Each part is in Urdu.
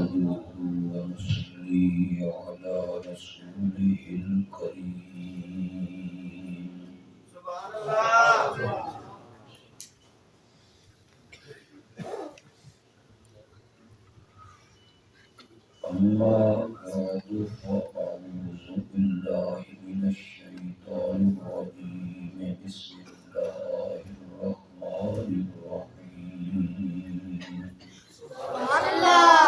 نحمده ونصلي على رسوله الكريم. سبحان الله. أما بعد فأعوذ بالله من الشيطان الرجيم. بسم الله الرحمن الرحيم. سبحان الله.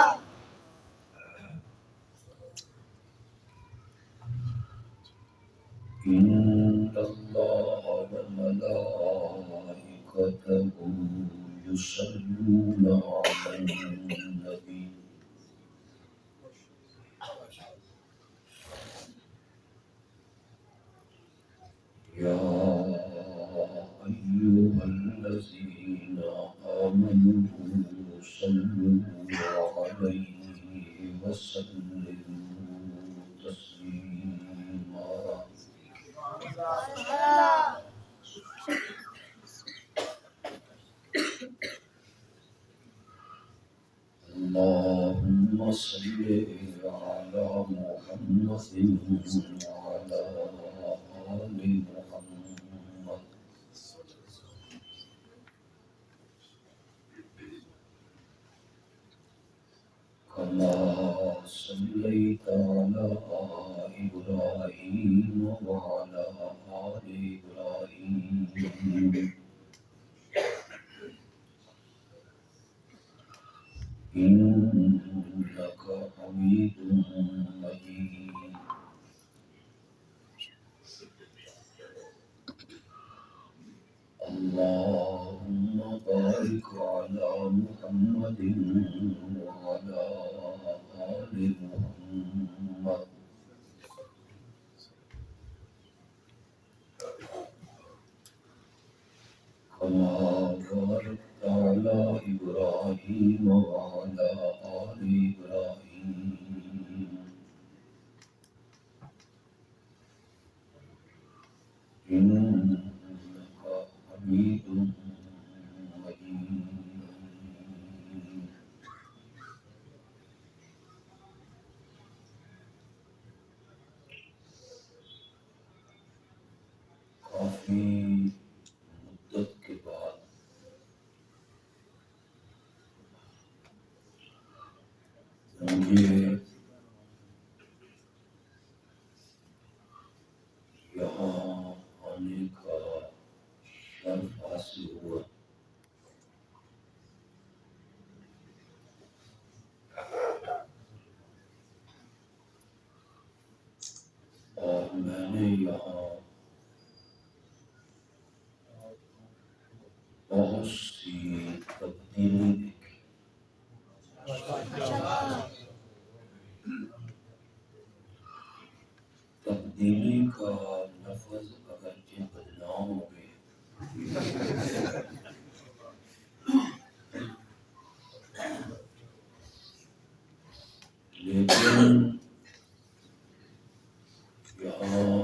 إن الله وملائكته يصلون على النبي يا أيها الذين آمنوا صلوا عليه وسلموا تسليما. اللهم صل على محمد وعلى آل محمد كما صليت على إبراهيم وعلى آل إبراهيم إنك حميد مجيد. اللهم بارك على محمد وعلى آل محمد كما باركت على إبراهيم وعلى آل إبراهيم إنك حميد مجيد. کافی مدت کے بعد مجھے یہاں آنے کا شرف حاصل ہوا. اور میں نے یہاں بہت سی تبدیلی دیکھی. تبدیلی کا لفظ اگرچہ بدنام ہو گیا لیکن یہاں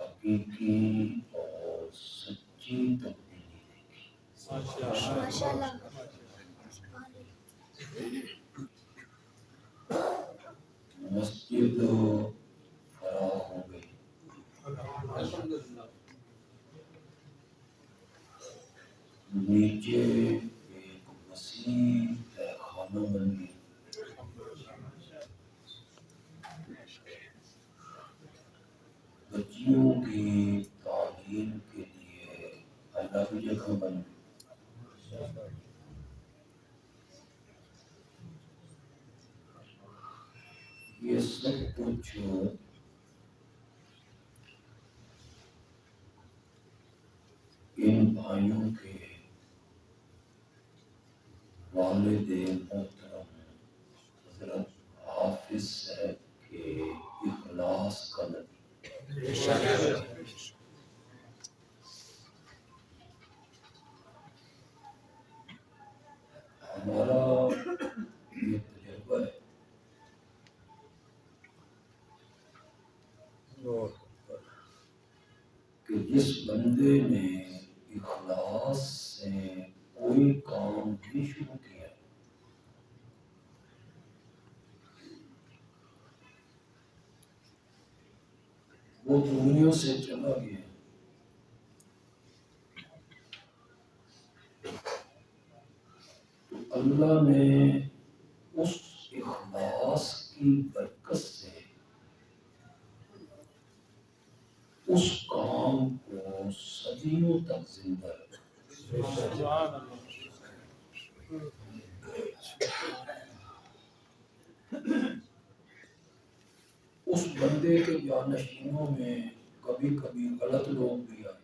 حقیقی اور سچی تبدیلی دیکھی. مسجد فراغ ہو گئی. نیچے ایک وسیع خانہ بن گئی. بچیوں کی تعلیم کے لیے الگ جگہ بن گئی. یہ سب کچھ ان بھائیوں کے والد محترم حضرت حافظ صاحب کے اخلاص کا نتیجہ. ہمارا یہ تجربہ ہے کہ جس بندے نے اخلاص سے کوئی کام بھی شروع کیا وہ دنیا سے چلا گیا. تو اللہ نے اس اخلاص کی برکت سے اس کام کو صدیوں تک زندہ رکھا. اس بندے کے جانشینوں میں کبھی کبھی غلط لوگ بھی آئے.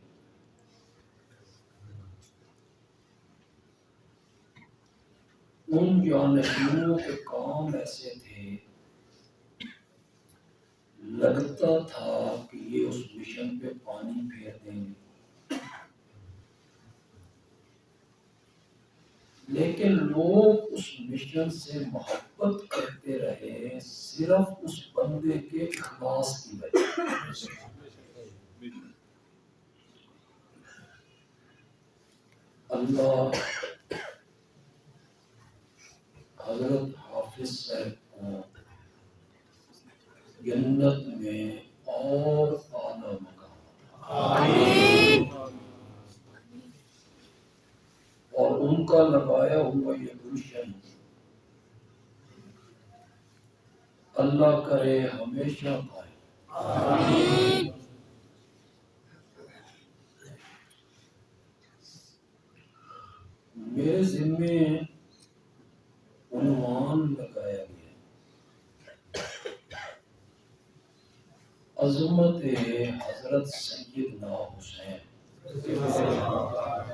ان جانشینوں کے کام ایسے تھے، لگتا تھا کہ یہ اس مشن پہ پانی پھیر دیں گے، لیکن لوگ اس مشن سے محبت کرتے رہے صرف اس بندے کے اخلاص کی وجہ سے. اللہ حضرت حافظ صاحب کو جنت میں اور اعلیٰ مقام اور ان کا لگایا ہوا یہ گلشن اللہ کرے ہمیشہ پائے. میرے ذمے عنوان لگایا گیا عظمت حضرت سیدنا حسین رضی اللہ تعالی.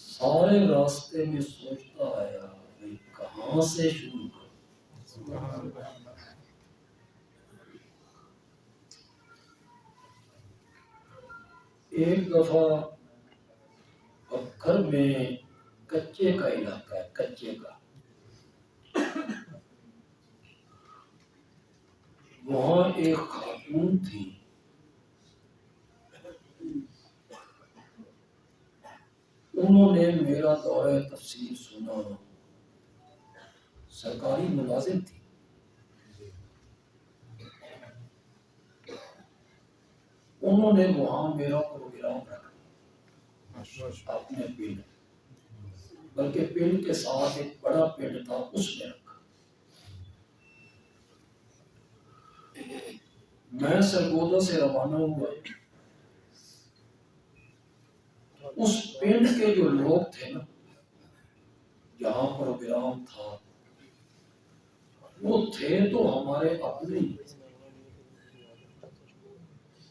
سارے راستے میں سوچتا آیا کہ کہاں سے شروع کروں. ایک دفعہ پکھر میں کچے کا علاقہ ہے، کچے کا، وہاں ایک خاتون تھی. انہوں نے میرا دورہ تفسیر سنا، سرکاری ملازم تھی. انہوں نے وہاں میرا پروگرام رکھا اپنے پنڈ، بلکہ پنڈ کے ساتھ ایک بڑا پنڈ تھا، اس میں رکھا. میں سرگودا سے روانہ ہوا. اس پنڈ کے جو لوگ تھے نا، جہاں پروگرام تھا، وہ تھے تو ہمارے اپنے ہی،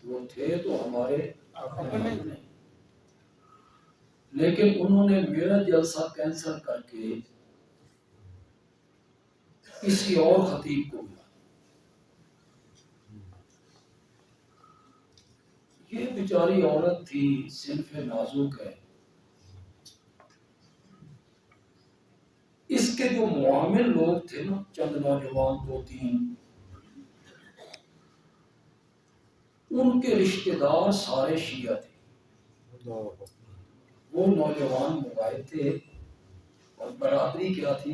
وہ تھے تو ہمارے اپنے، لیکن انہوں نے میرا جلسہ کینسل کر کے کسی اور خطیب کو بلایا. یہ بیچاری عورت تھی، صنف نازک ہے. اس کے جو معامل لوگ تھے نا، چند نوجوان، دو تین، ان کے رشتہ دار سارے شیعہ تھے. وہ نوجوان مغائب تھے اور برادری کیا تھی.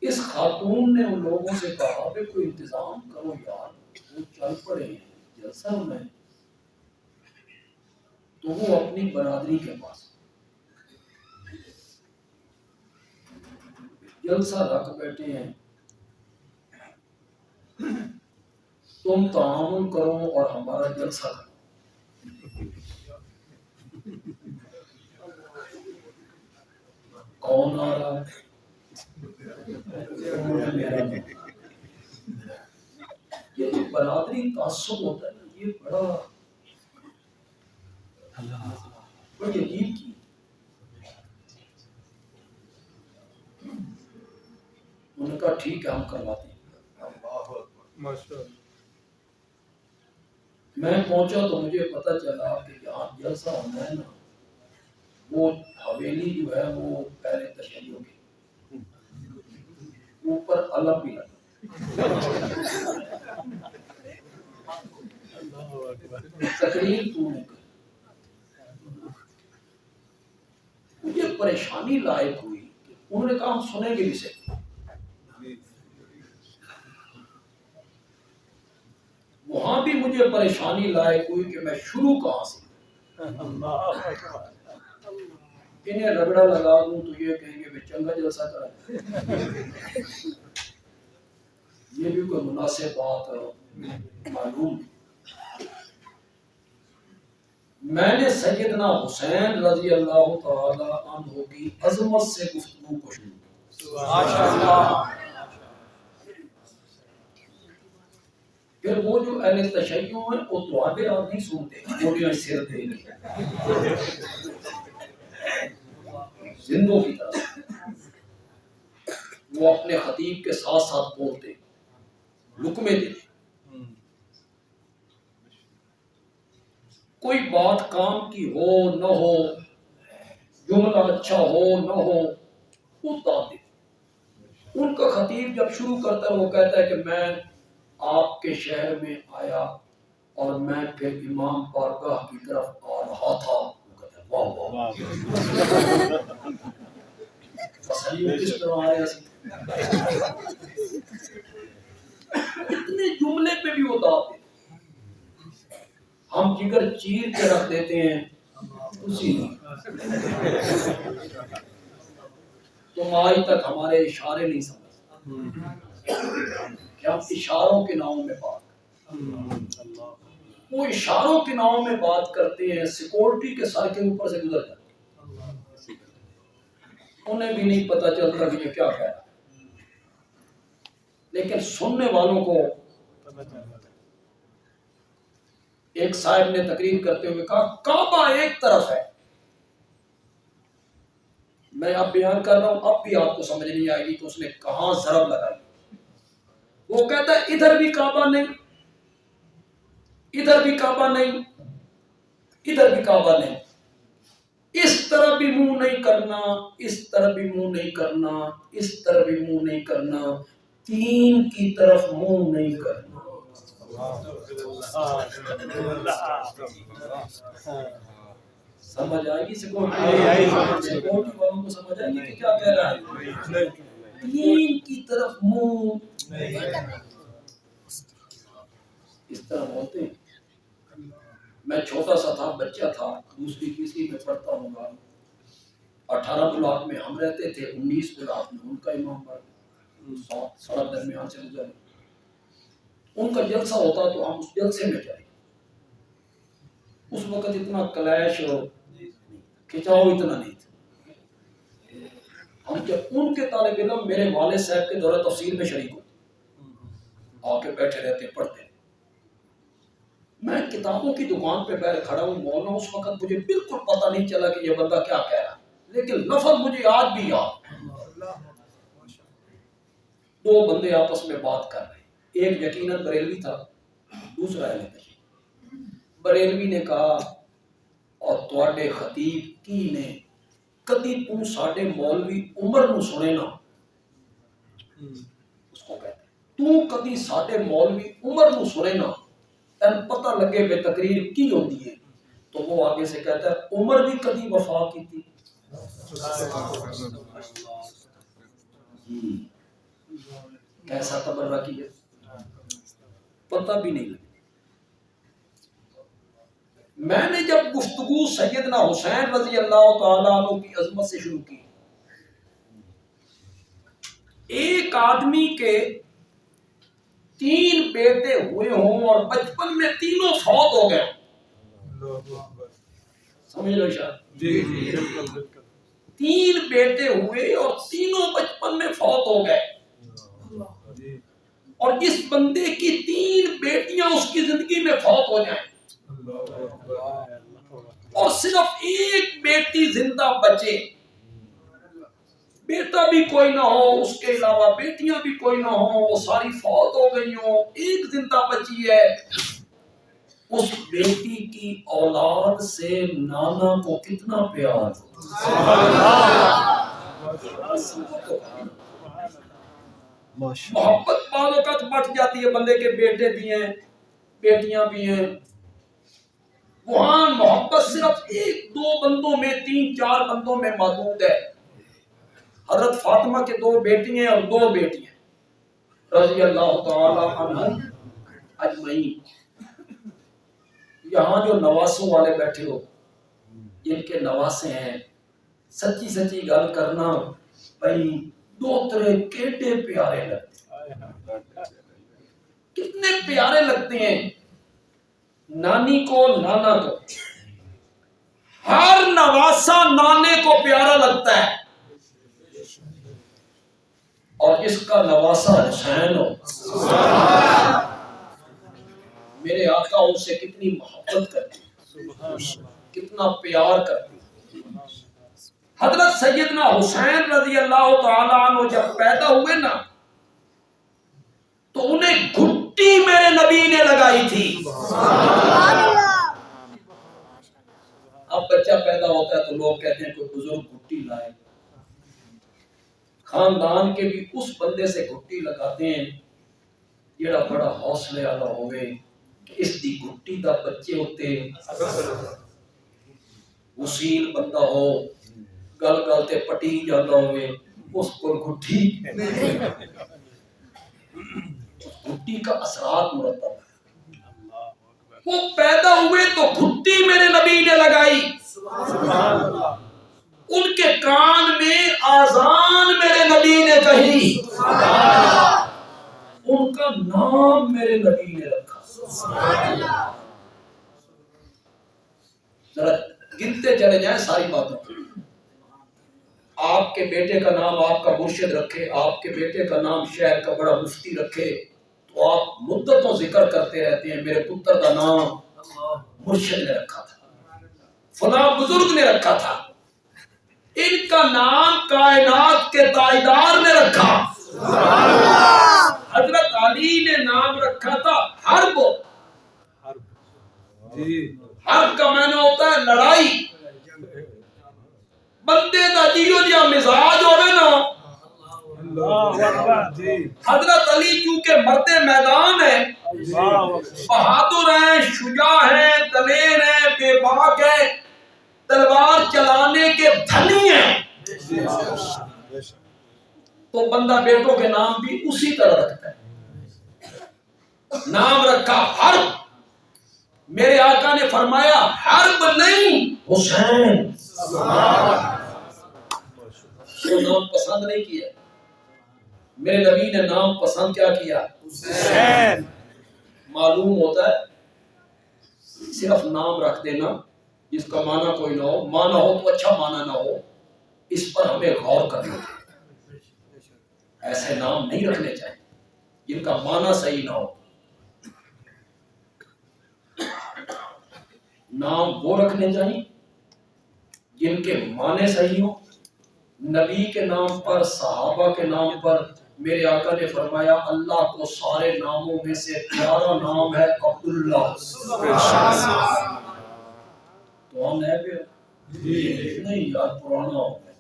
اس خاتون نے ان لوگوں سے کہا کہ کوئی انتظام کرو یار، وہ چل پڑے ہیں جلسہ میں. تو وہ اپنی برادری کے پاس جلسہ رکھ بیٹھے ہیں. تم تعاون کرو اور ہمارا جلسہ کرو. کون آ رہا ہے؟ یہ جو برادری تعصب ہوتا ہے نا، یہ بڑی عجیب چیز. انہوں نے کہا ٹھیک ہے، ہم کرواتے ہیں. میں پہنچا تو مجھے پتا چلا کہ جہاں جلسہ ہونا ہے نا، وہ حویلی جو ہے وہ پہلے تشیعوں کی، اوپر علم بھی لگا. تقریر تو نے کر. پریشانی لائق ہوئی کہ انہوں نے کہا ہم سنیں گے اسے. وہاں بھی مجھے پریشانی لائق ہوئی کہ میں شروع کہاں سے. انہیں رگڑا لگا دوں تو یہ کہیں گے چنگا جلسہ کرا. یہ بھی کوئی مناسب بات معلوم. میں نے سیدنا حسین رضی اللہ تعالی عنہ کی عظمت سے گفتگو کو شروع کی. پھر وہ جو اہل تشیع ہیں وہ دعائیں آپ نہیں سنتے, گولیاں سر دے گی زندوں کی طرح. وہ اپنے خطیب کے ساتھ ساتھ بولتے, لقمے دیتے. کوئی بات کام کی ہو نہ ہو, جملہ اچھا ہو نہ ہو, وہ داد دیتے. ان کا خطیب جب شروع کرتا ہے وہ کہتا ہے کہ میں آپ کے شہر میں آیا اور میں پھر امام بارگاہ کی طرف آ رہا تھا. واہ واہ, کس طرح آ رہے ہیں. اتنے جملے پہ بھی وہ داد دیتے. ہم جگر چیر کے رکھ دیتے ہیں اسی میں. تم آج تک ہمارے اشارے نہیں سمجھتے کہ ہم اشاروں کے ناموں میں بات کرتے. وہ اشاروں کے ناموں میں بات کرتے ہیں, سیکورٹی کے سر کے اوپر سے گزر جاتے ہیں. انہیں بھی نہیں پتا چلتا کہ یہ کیا کہہ رہا ہے, لیکن سننے والوں کو. ایک صاحب نے تقریر کرتے ہوئے کہا کعبہ ایک طرف ہے. میں اب بیان کر رہا ہوں, اب بھی آپ کو سمجھ نہیں آئے گی کہ اس نے کہاں ضرب لگائی. وہ کہتا ہے ادھر بھی کعبہ نہیں, ادھر بھی کعبہ نہیں, ادھر بھی کعبہ نہیں. اس طرح بھی منہ نہیں کرنا, اس طرح بھی منہ نہیں کرنا, اس طرح بھی منہ نہیں کرنا, تین کی طرف منہ نہیں کرنا. سمجھ آئے گی سیکورٹی والوں کو سمجھ آئے گی کہ کیا کہہ رہا ہے. تین کی طرف منہ اس طرح بولتے ہیں. میں چھوٹا سا تھا, بچہ تھا, دوسری تیسری میں پڑھتا ہوں گا. 18 بلاک میں ہم رہتے تھے, 19 بلاک میں ان کا امام باڑہ, سڑک درمیان سے گزر. ان کا جلسہ ہوتا تو ہم اس جلسے میں جائیں. اس وقت اتنا کلیش اور کھچاؤ اتنا نہیں تھا. ہم جب ان کے طالب علم میرے والد صاحب کے دورہ تفسیر میں شریک ہوتے, آ کے بیٹھے رہتے, پڑھتے. میں کتابوں کی دکان پہ بیٹھ کھڑا ہوں, مولانا اس وقت مجھے بالکل پتہ نہیں چلا کہ یہ بندہ کیا کہہ رہا ہے, لیکن لفظ مجھے آج بھی یاد. دو بندے آپس میں بات کر رہے, ایک یقیناً بریلوی تھا, دوسرا اہل تشیع. بریلوی نے کہا اور تواڈے خطیب کی نے کدی تو ساڈے مولوی عمر نو سنے نا. اس کو کہتے تو کدی ساڈے مولوی عمر نو سنے نا, تین پتہ لگے بے تقریر کی ہوتی ہے. تو وہ آگے سے کہتا ہے عمر بھی کدی وفا کی تھی. کیسا تبرہ کیا, پتہ بھی نہیں لگا. میں نے جب گفتگو سیدنا حسین رضی اللہ تعالیٰ عنہ کی عظمت سے شروع کی, ایک آدمی کے 3 بیٹے ہوئے ہوں اور بچپن میں تینوں فوت ہو گئے. سمجھ لو شاید, 3 بیٹے ہوئے اور تینوں بچپن میں فوت ہو گئے, اور جس بندے کی 3 بیٹیاں اس کی زندگی میں فوت ہو جائیں اور صرف ایک بیٹی زندہ بچے, بیٹا بھی کوئی نہ ہو, اس کے علاوہ بیٹیاں بھی کوئی نہ ہو, وہ ساری فوت ہو گئی ہوں, ایک زندہ بچی ہے. اس بیٹی کی اولاد سے نانا کو کتنا پیار, محبت بعض اوقات بٹ جاتی ہے. بندے کے بیٹے بھی ہیں, بیٹیاں بھی ہیں, وہاں محبت صرف ایک دو بندوں میں، تین چار بندوں میں محدود ہے. حضرت فاطمہ کے دو بیٹی ہیں اور دو بیٹی ہیں رضی اللہ تعالی عنہم اجمعین. یہاں جو نواسوں والے بیٹھے ہو، جن کے نواسے ہیں، سچی سچی گل کرنا بھائی دو طرح کیٹے پیارے لگتے ہیں، کتنے پیارے لگتے ہیں. نانی کو نانا کو، ہر نواسا نانے کو پیارا لگتا ہے، اور اس کا نواسا حسین ہو، میرے آقا ان سے کتنی محبت کرتے ہیں، کتنا پیار کرتے ہیں. حضرت سیدنا حسین رضی اللہ تعالیٰ عنہ جب پیدا ہوئے نا تو انہیں گھٹی میرے نبی نے لگائی تھی. اب بچہ پیدا ہوتا ہے تو لوگ کہتے ہیں کوئی بزرگ گھٹی لائے، خاندان کے بھی اس بندے سے گھٹی لگاتے ہیں جڑا بڑا حوصلے والا ہوئے کہ اس دی گھٹی دا بچے ہوتے وسیل بندہ ہو، گل گل تے پٹی جاتا ہوئے، اس کو گھٹی گھٹی کا اثرات مرتب. وہ پیدا ہوئے تو گھٹی میرے نبی نے لگائی، ان کے کان میں آذان میرے نبی نے کہی، ان کا نام میرے نبی نے رکھا. ذرا گنتے چلے جائیں ساری باتوں. آپ کے بیٹے کا نام آپ کا مرشد رکھے، آپ کے بیٹے کا نام شہر کا بڑا مفتی رکھے تو آپ مدتوں ذکر کرتے رہتے ہیں میرے پتر کا نام مرشد نے رکھا تھا، فلاں بزرگ نے رکھا تھا. ان کا نام کائنات کے تائیدار نے رکھا. حضرت علی نے نام رکھا تھا حرب. حرب کا معنی ہوتا ہے لڑائی. بندے دا جیو جیا مزاج ہوئے نا، حضرت علی چونکہ مرد میدان ہے، بہادر ہیں، شجاع ہیں، دلیر ہیں، بے باک ہیں، تلوار چلانے کے دھنی ہیں، تو بندہ بیٹوں کے نام بھی اسی طرح رکھتا ہے. نام رکھا حرب. میرے آقا نے فرمایا حرب نہیں حسین. وہ نام پسند نہیں کیا، میرے نبی نے نام پسند کیا کیا؟ حسین. معلوم ہوتا ہے صرف نام رکھ دینا جس کا معنی کوئی نہ ہو، معنی ہو تو اچھا، معنی نہ ہو اس پر ہمیں غور کرنا چاہیے. ایسے نام نہیں رکھنے چاہیے جن کا معنی صحیح نہ ہو. نام وہ رکھنے چاہیے جن کے معنی صحیح ہو. نبی کے نام پر، صحابہ کے نام پر میرے آقا نے فرمایا اللہ کو سارے ناموں میں سے پیارا نام ہے عبداللہ. تو ہم ہے پھر نہیں یار پرانا ہو گیا.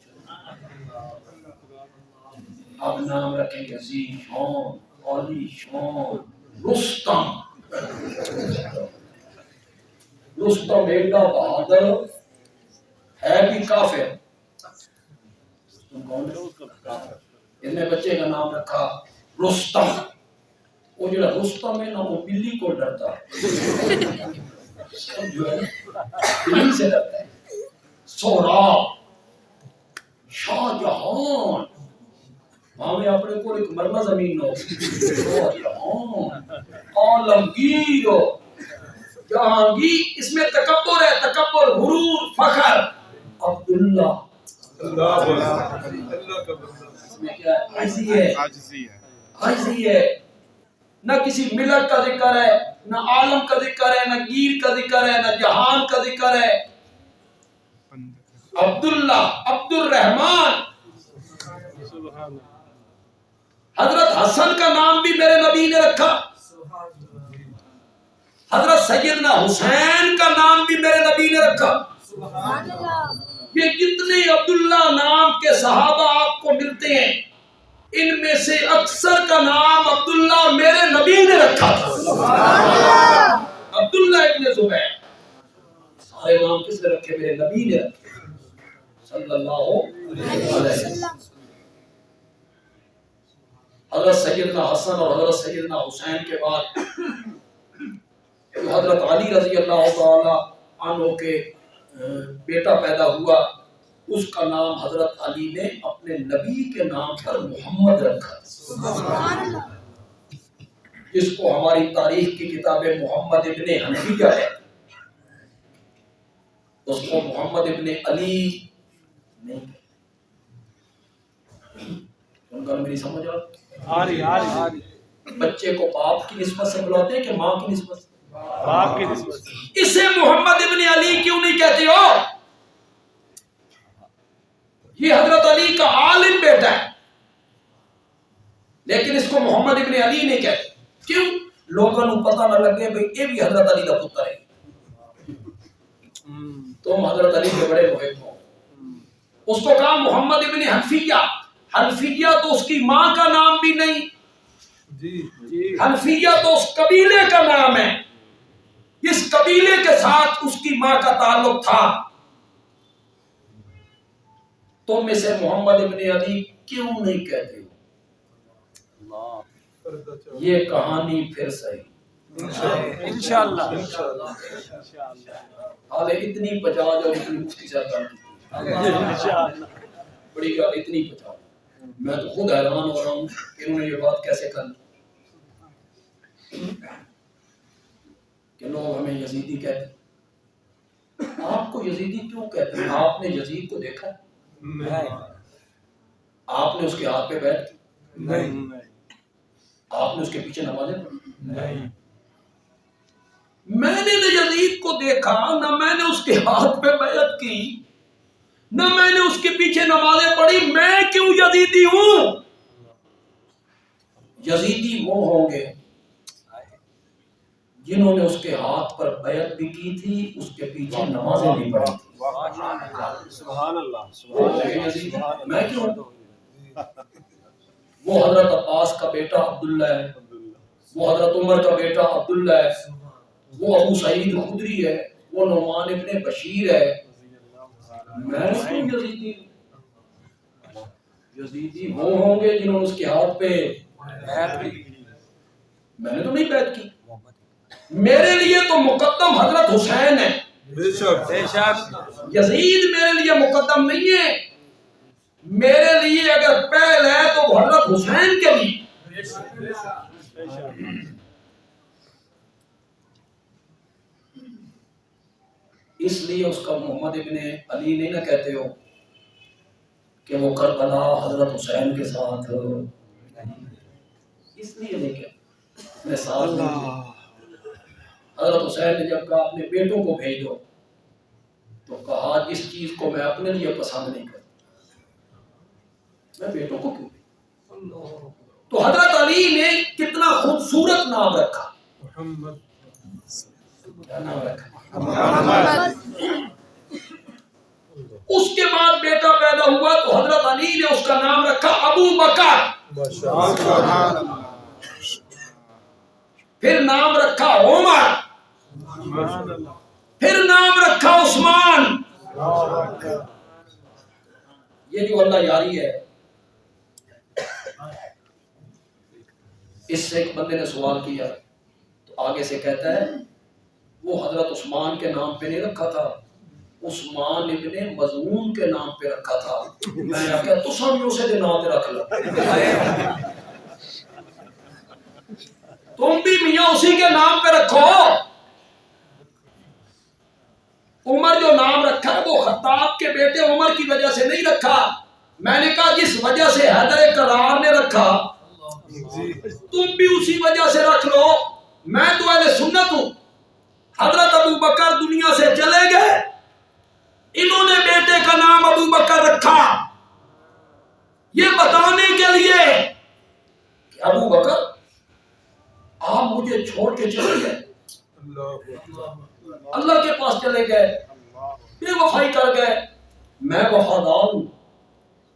اب نام رکھیں گے ذی شان، عالی شان، رستم. رستم ایڈا بہادر ہے بھی کافر. اس نے بچے کا نام رکھا رستم. وہ جو رستم ہے نا وہ بلی کو ڈرتا ہے، جو ہے بلی سے ڈرتا ہے. سہراب، شاہ جہان، ہمیں اپنے کو ایک مرمہ زمین ہو، شاہ جہان، عالمگیر ہو، جہانگیر. اس میں تکبر ہے، تکبر، غرور، فخر. عبداللہ اس میں کیا ہے؟ عاجزی ہے. نہ کسی ملت کا ذکر ہے، نہ عالم کا ذکر ہے، نہ گیر کا ذکر ہے، نہ جہان کا ذکر ہے. عبداللہ، عبد الرحمن. حضرت حسن کا نام بھی میرے نبی نے رکھا، حضرت سیدنا حسین کا نام بھی میرے نبی نے رکھا. یہ جتنے عبداللہ نام کے صحابہ آپ کو ملتے ہیں ان میں سے اکثر کا نام عبداللہ میرے نبی نے رکھا تھا. عبداللہ ابن زبیر. سارے نام کس نے رکھے؟ میرے نبی نے رکھے صلی اللہ علیہ وسلم۔ حضرت سیدنا حسن اور حضرت سیدنا حسین کے بعد حضرت علی رضی اللہ تعالی عنہ کے بیٹا پیدا ہوا، اس کا نام حضرت علی نے اپنے نبی کے نام پر محمد رکھا، جس کو ہماری تاریخ کی کتاب محمد ابن حنفیہ ہے، اس کو محمد ابن علی نہیں کہتے۔ ان کا میری سمجھ آ رہی؟ بچے کو باپ کی نسبت سے بلاتے ہیں کہ ماں کی نسبت سے؟ باپ کی نسبت سے۔ اسے محمد ابن علی کیوں نہیں کہتے ہو؟ یہ حضرت علی کا عالم بیٹا ہے، لیکن اس کو محمد ابن علی نہیں کہتے، کیوں؟ لوگوں کو پتہ نہ لگے بھئی یہ بھی حضرت علی کا پتر ہے، تم حضرت علی کے بڑے محب ہو۔ اس کو کہا محمد ابن حنفیہ، حنفیہ تو اس کی ماں کا نام بھی نہیں، حنفیہ تو اس قبیلے کا نام ہے، اس قبیلے کے ساتھ اس کی ماں کا تعلق تھا، تم اسے محمد ابن علی کیوں نہیں کہتے ہو؟ یہ کہانی پھر صحیح انشاءاللہ حالے اتنی پچا جو اتنی مفتی صاحب کرتی بڑی گال اتنی پچا، میں تو خود حیران ہو رہا ہوں کہ انہوں نے یہ بات کیسے کر کہ لوگ ہمیں یزیدی کہتے ہیں۔ آپ کو یزیدی کیوں کہتے ہیں؟ آپ نے یزید کو دیکھا؟ آپ نے اس کے ہاتھ پہ بیعت کی؟ نہیں۔ آپ نے اس کے پیچھے نمازیں پڑھی؟ نہیں۔ میں نے نہ یزید کو دیکھا، نہ میں نے اس کے ہاتھ پہ بیعت کی، نہ میں نے اس کے پیچھے نمازیں پڑھی، میں کیوں یزیدی ہوں؟ یزیدی وہ ہوں گے جنہوں نے اس کے ہاتھ پر بیعت بھی کی تھی، اس کے پیچھے نمازیں بھی پڑھی تھی۔ سبحان اللہ۔ میں کیوں؟ وہ حضرت عباس کا بیٹا عبداللہ ہے، وہ حضرت عمر کا بیٹا عبداللہ ہے، وہ ابو سعید خدری ہے، وہ نعمان ابن بشیر ہے، میں کیوں یزیدی ہوں؟ یزیدی وہ ہوں گے جنہوں نے اس کے ہاتھ پہ بیعت کی۔ میں نے تو نہیں بیعت کی، میرے لیے تو مقدم حضرت حسین ہے، یزید میرے لیے مقدم نہیں ہے، میرے لیے اگر پہل ہے تو وہ حضرت حسین کے لیے۔ اس لیے اس کا محمد ابن علی نہیں نہ کہتے ہو کہ وہ کربلا حضرت حسین کے ساتھ، اس لیے نہیں کہتے۔ حضرت حسین نے جب کہا اپنے بیٹوں کو بھیج دو تو کہا جس چیز کو میں اپنے لیے پسند نہیں کرتا میں بیٹوں کو کیوں بھیجوں؟ تو حضرت علی نے کتنا خوبصورت نام رکھا، کیا نام رکھا؟ اس کے بعد بیٹا پیدا ہوا تو حضرت علی نے اس کا نام رکھا ابو بکر، پھر نام رکھا عمر، پھر نام رکھا عثمان۔ یہ جو اللہ یاری ہے، اس سے ایک بندے نے سوال کیا تو آگے سے کہتا ہے وہ حضرت عثمان کے نام پہ نہیں رکھا تھا، عثمان ابن مظعون کے نام پہ رکھا تھا۔ میں نے کہا تو سب اسے دے نام پہ رکھ لو، تم بھی میاں اسی کے نام پہ رکھو۔ عمر جو نام رکھا ہے وہ خطاب کے بیٹے عمر کی وجہ سے نہیں رکھا، میں نے کہا جس وجہ سے حیدر کرار نے رکھا تم بھی اسی وجہ سے رکھ لو۔ میں تو اہل سنت ہوں، حضرت ابو بکر دنیا سے چلے گئے، انہوں نے بیٹے کا نام ابو بکر رکھا یہ بتانے کے لیے کہ ابو بکر آپ مجھے چھوڑ کے چلے گئے، اللہ کے پاس چلے گئے، بے وفائی کر گئے، میں وفادار ہوں،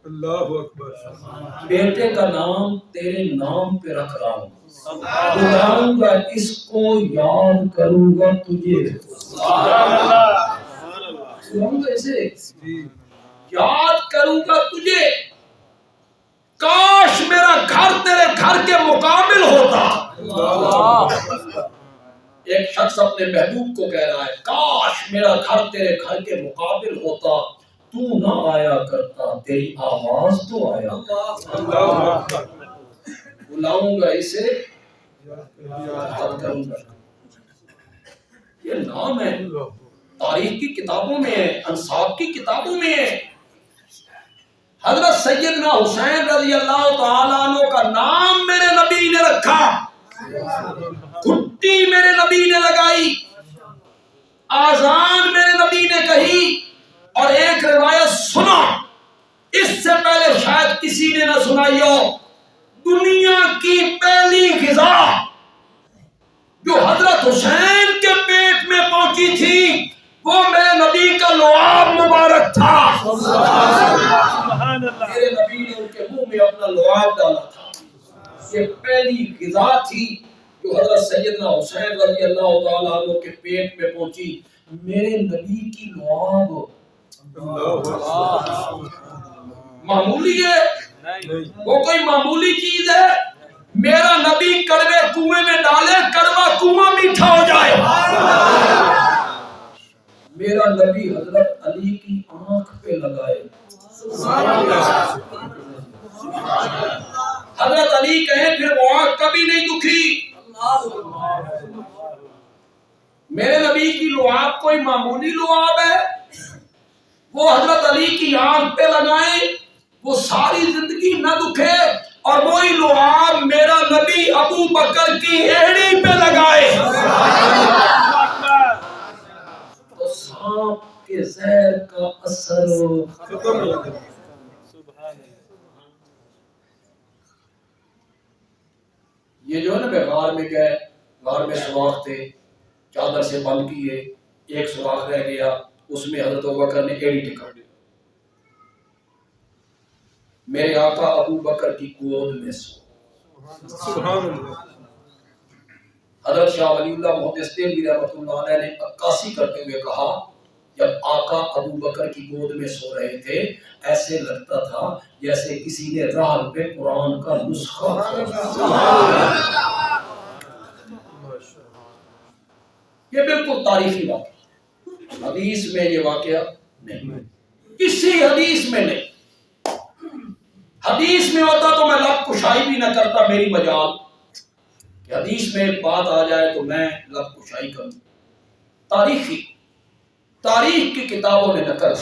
اللہ اکبر، بیٹے کا نام تیرے نام پہ رکھ رہا ہوں، بلاؤں گا اس کو، یاد کروں گا تجھے۔ سناؤں گا اسے، یاد کروں گا تجھے، کاش میرا گھر تیرے گھر کے مقابل ہوتا۔ ایک شخص اپنے محبوب کو کہہ رہا ہے، کاش میرا گھر تیرے گھر کے مقابل ہوتا، تو نہ آیا کرتا، تیری آواز تو آیا۔ بلاؤں گا اسے، یاد کروں گا۔ یہ نام ہے، تاریخ کی کتابوں میں ہے، انصاف کی کتابوں میں ہے۔ حضرت سیدنا حسین رضی اللہ تعالیٰ عنہ کا نام میرے نبی نے رکھا، گھٹی میرے نبی نے لگائی، آذان میرے نبی نے کہی، اور ایک روایت سنا، اس سے پہلے شاید کسی نے نہ سنائی ہو، دنیا کی پہلی غذا جو حضرت حسین کے پیٹ میں پہنچی تھی وہ میرے نبی کا لعاب مبارک تھا۔ میرے نبی نے ان کے منہ میں اپنا لعاب ڈالا تھا، یہ پہلی غذا تھی جو حضرت سیدنا حسین رضی اللہ تعالیٰ عنہ کے پیٹ میں پہنچی، میرے نبی کی لعاب۔ معمولی ہے وہ، کوئی معمولی چیز ہے؟ میرا نبی کڑوے کنویں میں ڈالے، کڑوا کنواں میٹھا ہو جائے۔ میرا نبی حضرت علی کی آنکھ پہ لگائے، حضرت علی کہیں پھر وہ آنکھ کبھی نہیں دکھی۔ میرے نبی کی لعاب کوئی معمولی لعاب ہے؟ وہ حضرت علی کی آنکھ پہ لگائیں، وہ ساری زندگی نہ دکھے، اور وہی لعاب میرا نبی ابو بکر کی ایڑی پہ لگائے تو سانپ کے زہر کا اثر ختم ہو گیا۔ یہ جو ہے نا، غار میں گئے، غار میں سوراخ تھے، چادر سے بند کیے، ایک سوراخ رہ گیا، اس میں حضرت ابوبکر نے ایڑی ٹکا دی، میرے آقا ابو بکر کی گود میں سو۔ حضرت شاہ ولی اللہ محدث دہلوی رحمۃ اللہ علیہ نے عکاسی کرتے ہوئے کہا، جب آقا ابو بکر کی گود میں سو رہے تھے ایسے لگتا تھا جیسے کسی نے رحل پہ قرآن کا نسخہ۔ یہ بالکل تاریخی واقعہ، حدیث میں یہ واقعہ نہیں، کسی حدیث میں نہیں۔ حدیث میں ہوتا تو میں لب کشائی بھی نہ کرتا، میری مجال کہ حدیث میں ایک بات آ جائے تو میں لب کشائی کروں۔ تاریخ کی کتابوں نے نقل،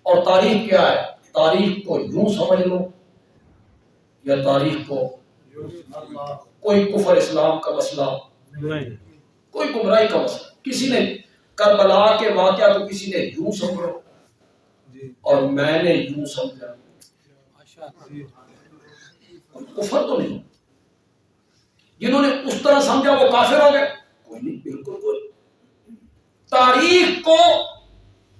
اور تاریخ کیا ہے؟ تاریخ کو یوں سمجھ لو یا تاریخ کو کوئی کفر اسلام کا مسئلہ نہیں، کوئی گمراہی کا مسئلہ، کسی نے کربلا کے واقعہ کو کسی نے یوں سمجھا اور میں نے یوں سمجھا، کفر تو نہیں۔ جنہوں نے اس طرح سمجھا وہ کافر ہو گئے؟ کوئی نہیں، بالکل کوئی۔ تاریخ کو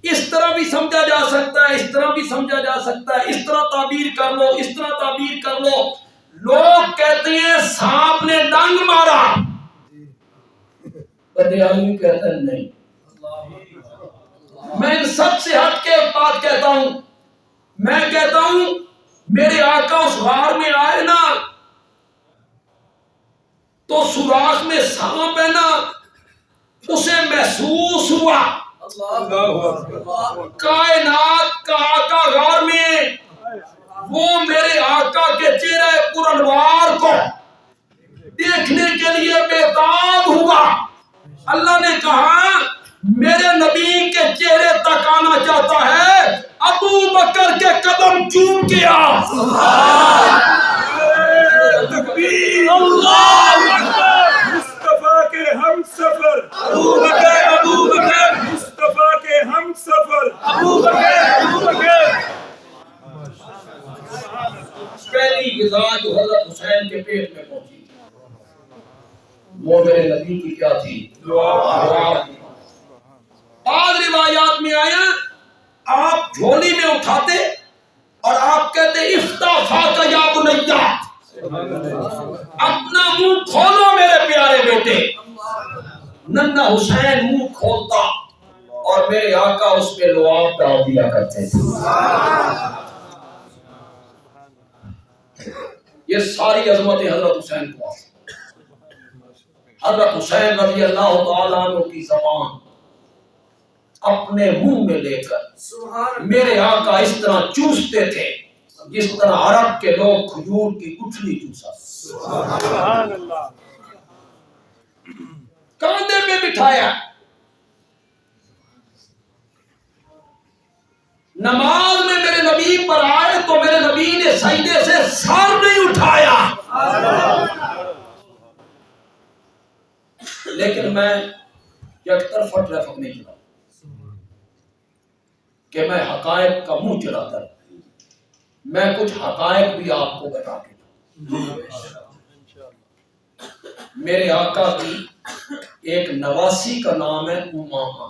اس طرح بھی سمجھا جا سکتا ہے، اس طرح بھی سمجھا جا سکتا ہے، اس طرح تعبیر کر لو، اس طرح تعبیر کر لو۔ لوگ کہتے ہیں سانپ نے ڈنگ مارا، بدیالوی کہتا ہے نہیں۔ میں ان سب سے ہٹ کے ایک بات کہتا ہوں، میں کہتا ہوں میرے آقا اس غار میں آئے نا تو سوراخ میں سانپ ہے نا، اسے محسوس ہوا۔ کائنات کا آقا غار میں، وہ میرے آقا کے چہرے پر انوار کو دیکھنے کے لیے بےتاب ہوا۔ اللہ نے کہا میرے نبی کے چہرے تک آنا چاہتا ہے، ابو بکر کے قدم چوم کیا۔ تکبیر، اللہ اکبر، مصطفیٰ کے ہم سفر، ابو بکر مصطفیٰ کے ہم سفر، ابو بکر۔ پہلی غذا جو حضرت حسین کے پیٹ میں پہنچی وہ میرے نبی کی کیا تھی؟ دعا۔ بعض روایات میں آیا آپ جھولی میں اٹھاتے اور آپ کہتے افتافا کا یا بنیا، اپنا منہ کھولو میرے پیارے بیٹے۔ ننھا حسین منہ کھولتا اور میرے آقا اس پہ لعاب ڈال دیا کرتے تھے. یہ ساری عظمتیں حضرت حسین کو آتی. حضرت حسین رضی اللہ تعالیٰ عنہ کی زبان اپنے منہ میں لے کر میرے آقا اس طرح چوستے تھے جس طرح عرب کے لوگ کھجور کی گٹھلی چوسا. سبحان اللہ. کاندھے پہ بٹھایا. نماز میں میرے نبی پر آئے تو میرے نبی نے سجدے سے سر نہیں اٹھایا. لیکن میں یک طرفہ ٹریفک نہیں چلا کہ میں حقائق کا منہ چلاتا رہا. میں کچھ حقائق بھی آپ کو بتا کے میرے آقا کی ایک نواسی کا نام ہے امامہ.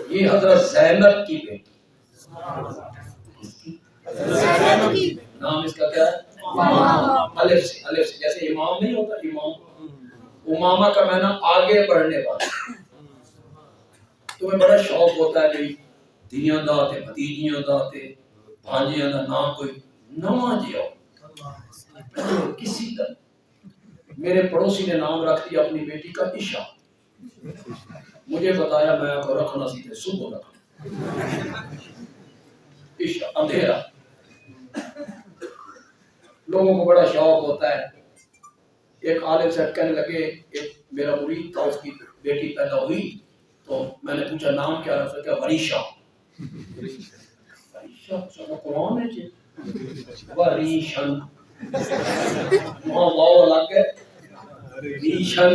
یہ حضرت زینب کی بیٹی. نام اس کا کیا ہے؟ الف سے جیسے امام نہیں ہوتا امام. امامہ کا معنی آگے بڑھنے والا. تمہیں بڑا شوق ہوتا ہے کہ دھیاں داتے بھتیجیاں داتے بھانجیاں دا نام کوئی نواں جیو. کسی طرح میرے پڑوسی نے نام رکھ دیا اپنی بیٹی کا عشاء. مجھے بتایا میں آپ کو رکھنا سیدھے صبح رکھنا. عشاء اندھیرا. لوگوں کو بڑا شوق ہوتا ہے. ایک عالم سے کہنے لگے ایک میرا مرید تھا اس کی بیٹی پیدا ہوئی تو میں نے پوچھا نام کیا رکھا؟ کیا وریشا. وریشا قرآن ہے جی. وریشن وہاں واو لگ گئے. ریشن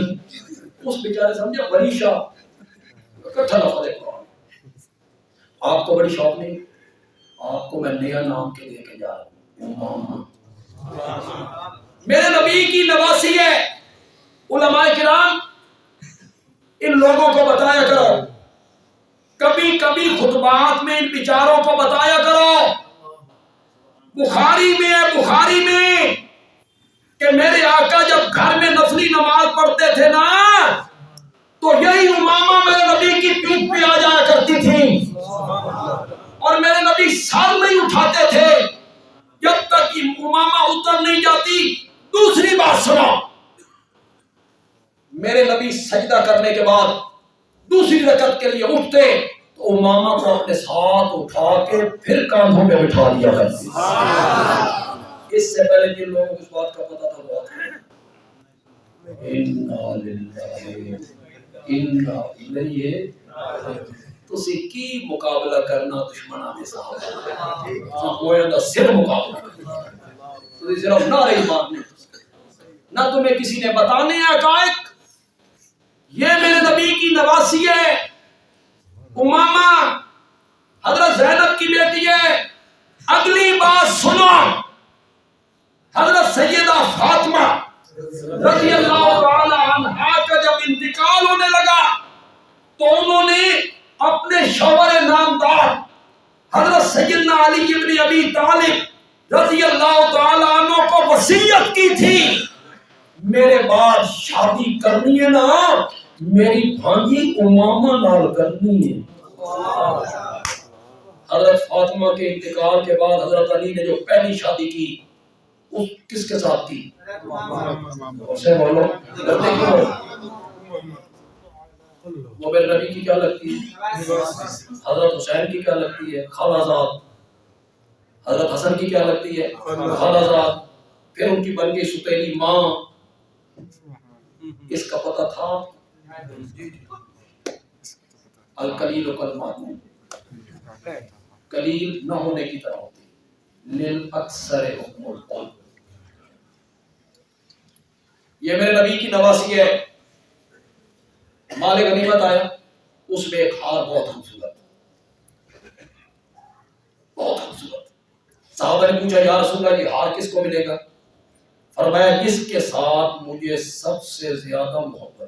اس بیچارے سمجھا وریشا کٹھا لفظ ہے قرآن. آپ کو بڑی شوق نہیں. آپ کو میں نیا نام کے لے کے جا رہا ہوں امامہ. میرے نبی کی نواسی ہے. علماء کرام ان لوگوں کو بتایا کرو. کبھی کبھی خطبات میں ان بیچاروں کو بتایا کرو. بخاری میں ہے بخاری میں کہ میرے آقا جب گھر میں نفلی نماز پڑھتے تھے نا تو یہی امامہ میرے نبی کی پیٹھ پہ آ جایا کرتی تھی اور میرے نبی سر نہیں اٹھاتے تھے جب تک امامہ اتر نہیں جاتی. دوسری بات سنو. میرے نبی سجدہ کرنے کے بعد دوسری رکعت کے لیے اٹھتے تو امامہ کو اپنے ساتھ اٹھا کے پھر کاندھوں پہ بٹھا دیا کرتے. اس سے پہلے جن لوگوں کو اس بات کا پتہ تھا وہ انا للہ انا الیہ. تسی کی مقابلہ کرنا دشمناں دے ساتھ ہویا دا سر مقابلہ کرنا. تسی صرف نعرے ہی مارنے نہ تمہیں کسی نے بتانے ہیں حقائق. یہ میرے نبی کی نواسی ہے. امامہ حضرت زینب کی بیٹی ہے. اگلی بات سنو. حضرت سیدہ فاطمہ رضی اللہ تعالی عنہا کا جب انتقال ہونے لگا تو انہوں نے اپنے شوہر نامدار حضرت سیدنا علی ابن ابی طالب رضی اللہ تعالی عنہ کو وصیت کی تھی میرے بعد شادی کرنی ہے نا میری بھانجی امامہ نال کرنی ہے. حضرت فاطمہ کے انتقال کے بعد حضرت علی نے جو پہلی شادی کی وہ کس کے ساتھ کی؟ اسے بولو وہ میرے نبی کی کیا لگتی ہے؟ حضرت حسین کی کیا لگتی ہے؟ خالہ زاد. حضرت حسن کی کیا لگتی ہے؟ خالہ زاد. پھر ان کی بن گئی ستیلی ماں. اس کا پتہ تھا القلیل کالمعدوم. قلیل نہ ہونے کی طرح ہوتی للاکثر حکم القول. یہ میرے نبی کی نواسی ہے. مال غنیمت آیا اس میں ایک ہار بہت خوبصورت بہت خوبصورت. صحابہ نے پوچھا یا رسول اللہ یہ ہار کس کو ملے گا؟ فرمایا جس کے ساتھ مجھے سب سے زیادہ محبت ہے.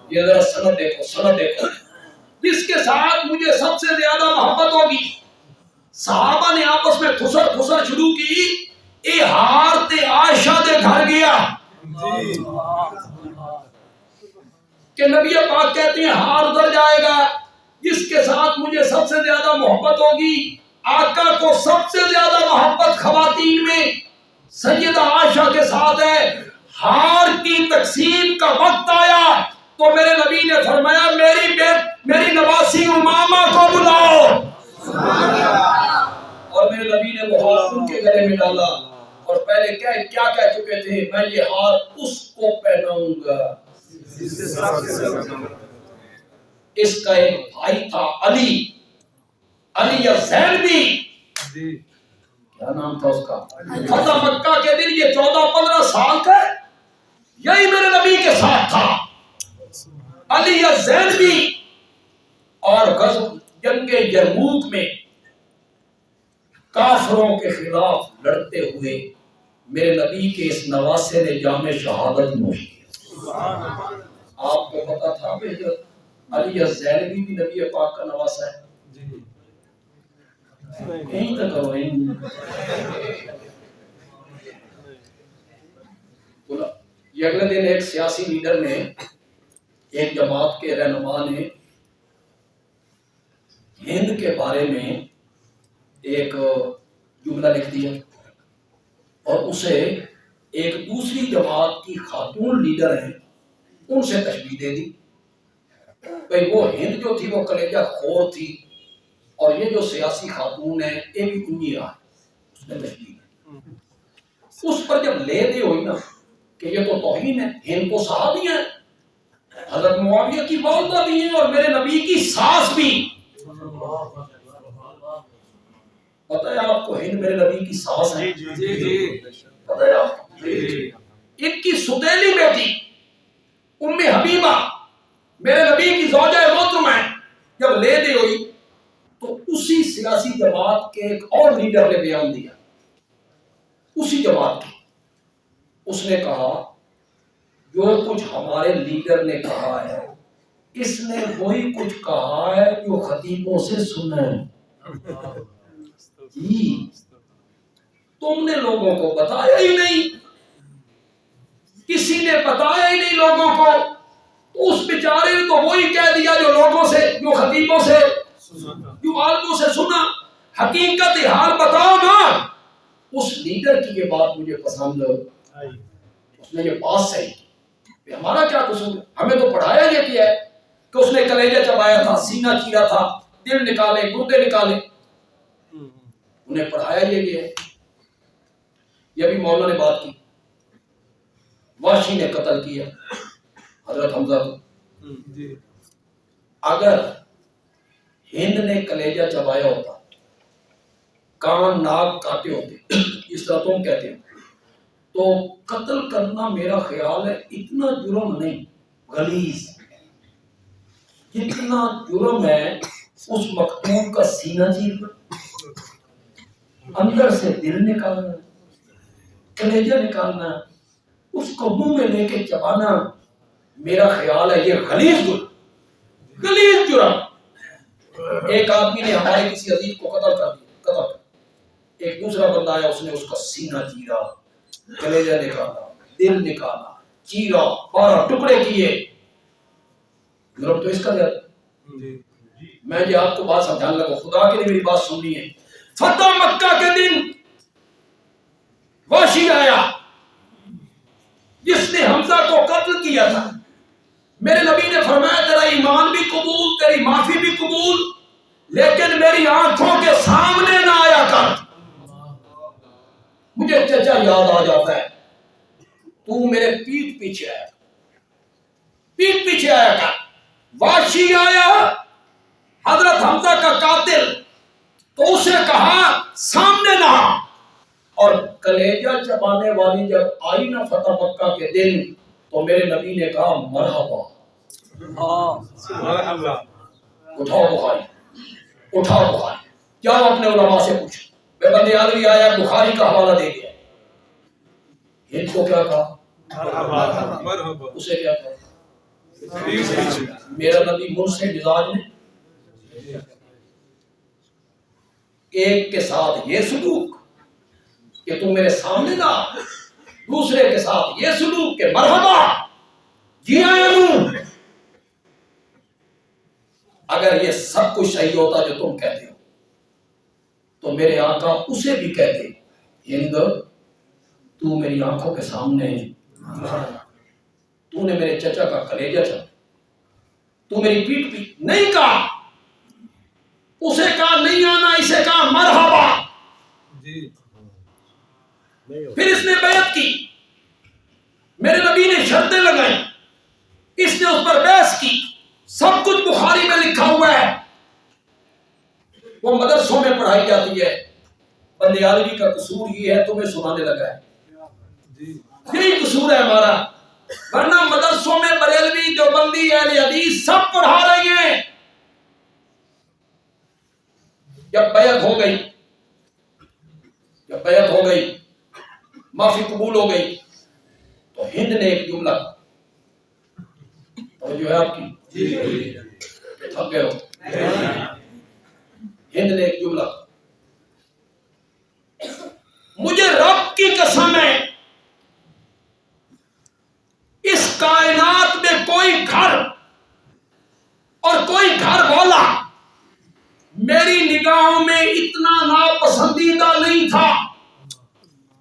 یہ ذرا سند دیکھو. جس کے ساتھ مجھے سب سے زیادہ محبت ہوگی. صحابہ نے آپس میں خسر شروع کی. اے ہار تے عائشہ دے گھر گیا. کہ نبی پاک کہتے ہیں ہار ادھر جائے گا جس کے ساتھ مجھے سب سے زیادہ محبت ہوگی. آقا کو سب سے زیادہ محبت خواتین میں سیدہ عائشہ کے ساتھ ہے. ہار کی تقسیم کا وقت آیا تو میرے نبی نے فرمایا میری نواسی امامہ کو بلاؤ. اور میرے نبی نے وہ ہار ان کے گلے میں ڈالا اور پہلے کیا کہہ چکے تھے؟ میں یہ ہار اس کو پہناؤں گا. اس کا ایک بھائی تھا علی الزینبی. کیا نام تھا اس کا؟ فتح مکہ کے دن یہ 14-15 سال کا یہی میرے نبی کے ساتھ تھا علی الزینبی. اور جنگ یرموک میں کافروں کے خلاف لڑتے ہوئے میرے نبی کے اس نواسے نے جام شہادت نوش کیا. آپ کو پتا تھا کہ علی الزینبی بھی نبی پاک کا نواسا ہے؟ کہیں تک کرو یہ اگلے دن ایک سیاسی لیڈر نے ایک جماعت کے رہنما نے ہند کے بارے میں ایک جملہ لکھ دیا اور اسے ایک دوسری جماعت کی خاتون لیڈر ہیں ان سے تشبیہ دے دی. بھئی وہ ہند جو تھی وہ کلیجہ خور تھی اور یہ جو سیاسی خاتون ہے یہ بھی انہی رہا. اس نے تشبیہ دی. اس پر جب لے دی ہوئی نا کہ یہ تو توہین ہے. ہند کو صحابی ہیں, حضرت معاویہ کی والدہ بھی ہیں اور میرے نبی کی ساس بھی. پتہ ہے آپ کو ہند میرے نبی کی ساس ہے؟ پتہ ہے آپ کو؟ ان کی ستیلی بیٹی ام حبیبہ میرے نبی کی زوجہ محترمہ ہے. جب لے دی ہوئی تو اسی سیاسی جماعت کے ایک اور لیڈر نے بیان دیا, اسی جماعت کے. اس نے کہا جو کچھ ہمارے لیڈر نے کہا ہے اس نے وہی کچھ کہا ہے جو خطیبوں سے سنا ہے. جی تم نے لوگوں کو بتایا ہی نہیں, کسی نے بتایا ہی نہیں لوگوں کو. تو اس بیچارے نے تو وہی کہہ دیا جو لوگوں سے, جو خطیبوں سے, جو عالموں سے سنا. حقیقت حال بتاؤ نا. اس لیڈر کی یہ بات مجھے پسند ہے. اس نے یہ بات صحیح کی. ہمارا کیا قصور ہے؟ ہمیں تو پڑھایا یہ کیا ہے کہ اس نے کلیجہ چبایا تھا, سینہ چیرا تھا, دل نکالے, گردے نکالے. انہیں پڑھایا یہ کیا ہے. یہ بھی مولا نے بات کی. وحشی نے قتل کیا حضرت حمزہ کو. اگر ہند نے کلیجہ چبایا ہوتا, کان ناک کاٹے ہوتے اس طرح تم کہتے ہو, تو قتل کرنا میرا خیال ہے اتنا جرم نہیں, غلیظ. جتنا جرم ہے اس مقتول کا سینہ چیرنا, اندر سے دل نکالنا, کلیجہ نکالنا, اس کو منہ میں لے کے چبانا. میرا خیال ہے یہ غلیظ جرم. ایک آدمی نے ہمارے کسی عزیز کو قتل کر دیا, ایک دوسرا بندہ آیا, اس نے اس کا سینہ چیرا, کلیجہ نکالا, دل نکالا, چیرا, 12 ٹکڑے کیے. جرم تو اس کا زیادہ. میں یہ آپ کو بات سمجھانے لگا, خدا کے لیے میری بات سننی ہے. فتح مکہ کے دن وحشی آیا جس نے حمزہ کو قتل کیا تھا. میرے نبی نے فرمایا تیرا ایمان بھی قبول, تیری معافی بھی قبول, لیکن میری آنکھوں کے سامنے نہ آیا کر. مجھے چچا یاد آ جاتا ہے, تو میرے پیٹھ پیچھے آیا کر. وحشی آیا حضرت حمزہ کا قاتل, تو اسے کہا سامنے نہ. اور کلیجہ چبانے والی جب آئی نا فتح مکہ کے دن تو میرے نبی نے کہا مرحبا. اٹھاؤ بخاری, جاؤ اپنے علماء سے پوچھو. بے بندے آدمی آیا بخاری کا حوالہ دے گیا. ہند کو کیا کہا, اسے کیا کہا. میرا نبی مجھ سے مزاج نے ایک کے ساتھ یہ سلوک کہ تم میرے سامنے نہ, دوسرے کے ساتھ یہ سلوک کہ مرحبا, جی آیا ہوں. اگر یہ سب کچھ صحیح ہوتا جو تم کہتے ہو تو میرے آقا اسے بھی کہتے ہند تو میری آنکھوں کے سامنے تو نے میرے چچا کا کلیجہ تھا تو میری پیٹ پی نہیں کہا اسے کہا نہیں آنا اسے کہا مرحبا پھر اس نے بیعت کی میرے نبی نے شرطیں لگائیں اس نے اس پر بحث کی سب کچھ بخاری میں لکھا ہوا ہے وہ مدرسوں میں پڑھائی جاتی ہے بندیالوی کا قصور یہ ہے تمہیں سنانے لگا ہے یہی قصور ہے ہمارا ورنہ مدرسوں میں بریلوی دیوبندی اہل حدیث سب پڑھا رہے ہیں جب بیعت ہو گئی معافی قبول ہو گئی تو ہند نے ایک جملہ اور جو ہے آپ کی تھک گئے ہو ہند نے ایک جملہ مجھے رب کی قسم ہے اس کائنات میں کوئی گھر اور کوئی گھر والا میری نگاہوں میں اتنا ناپسندیدہ نہیں تھا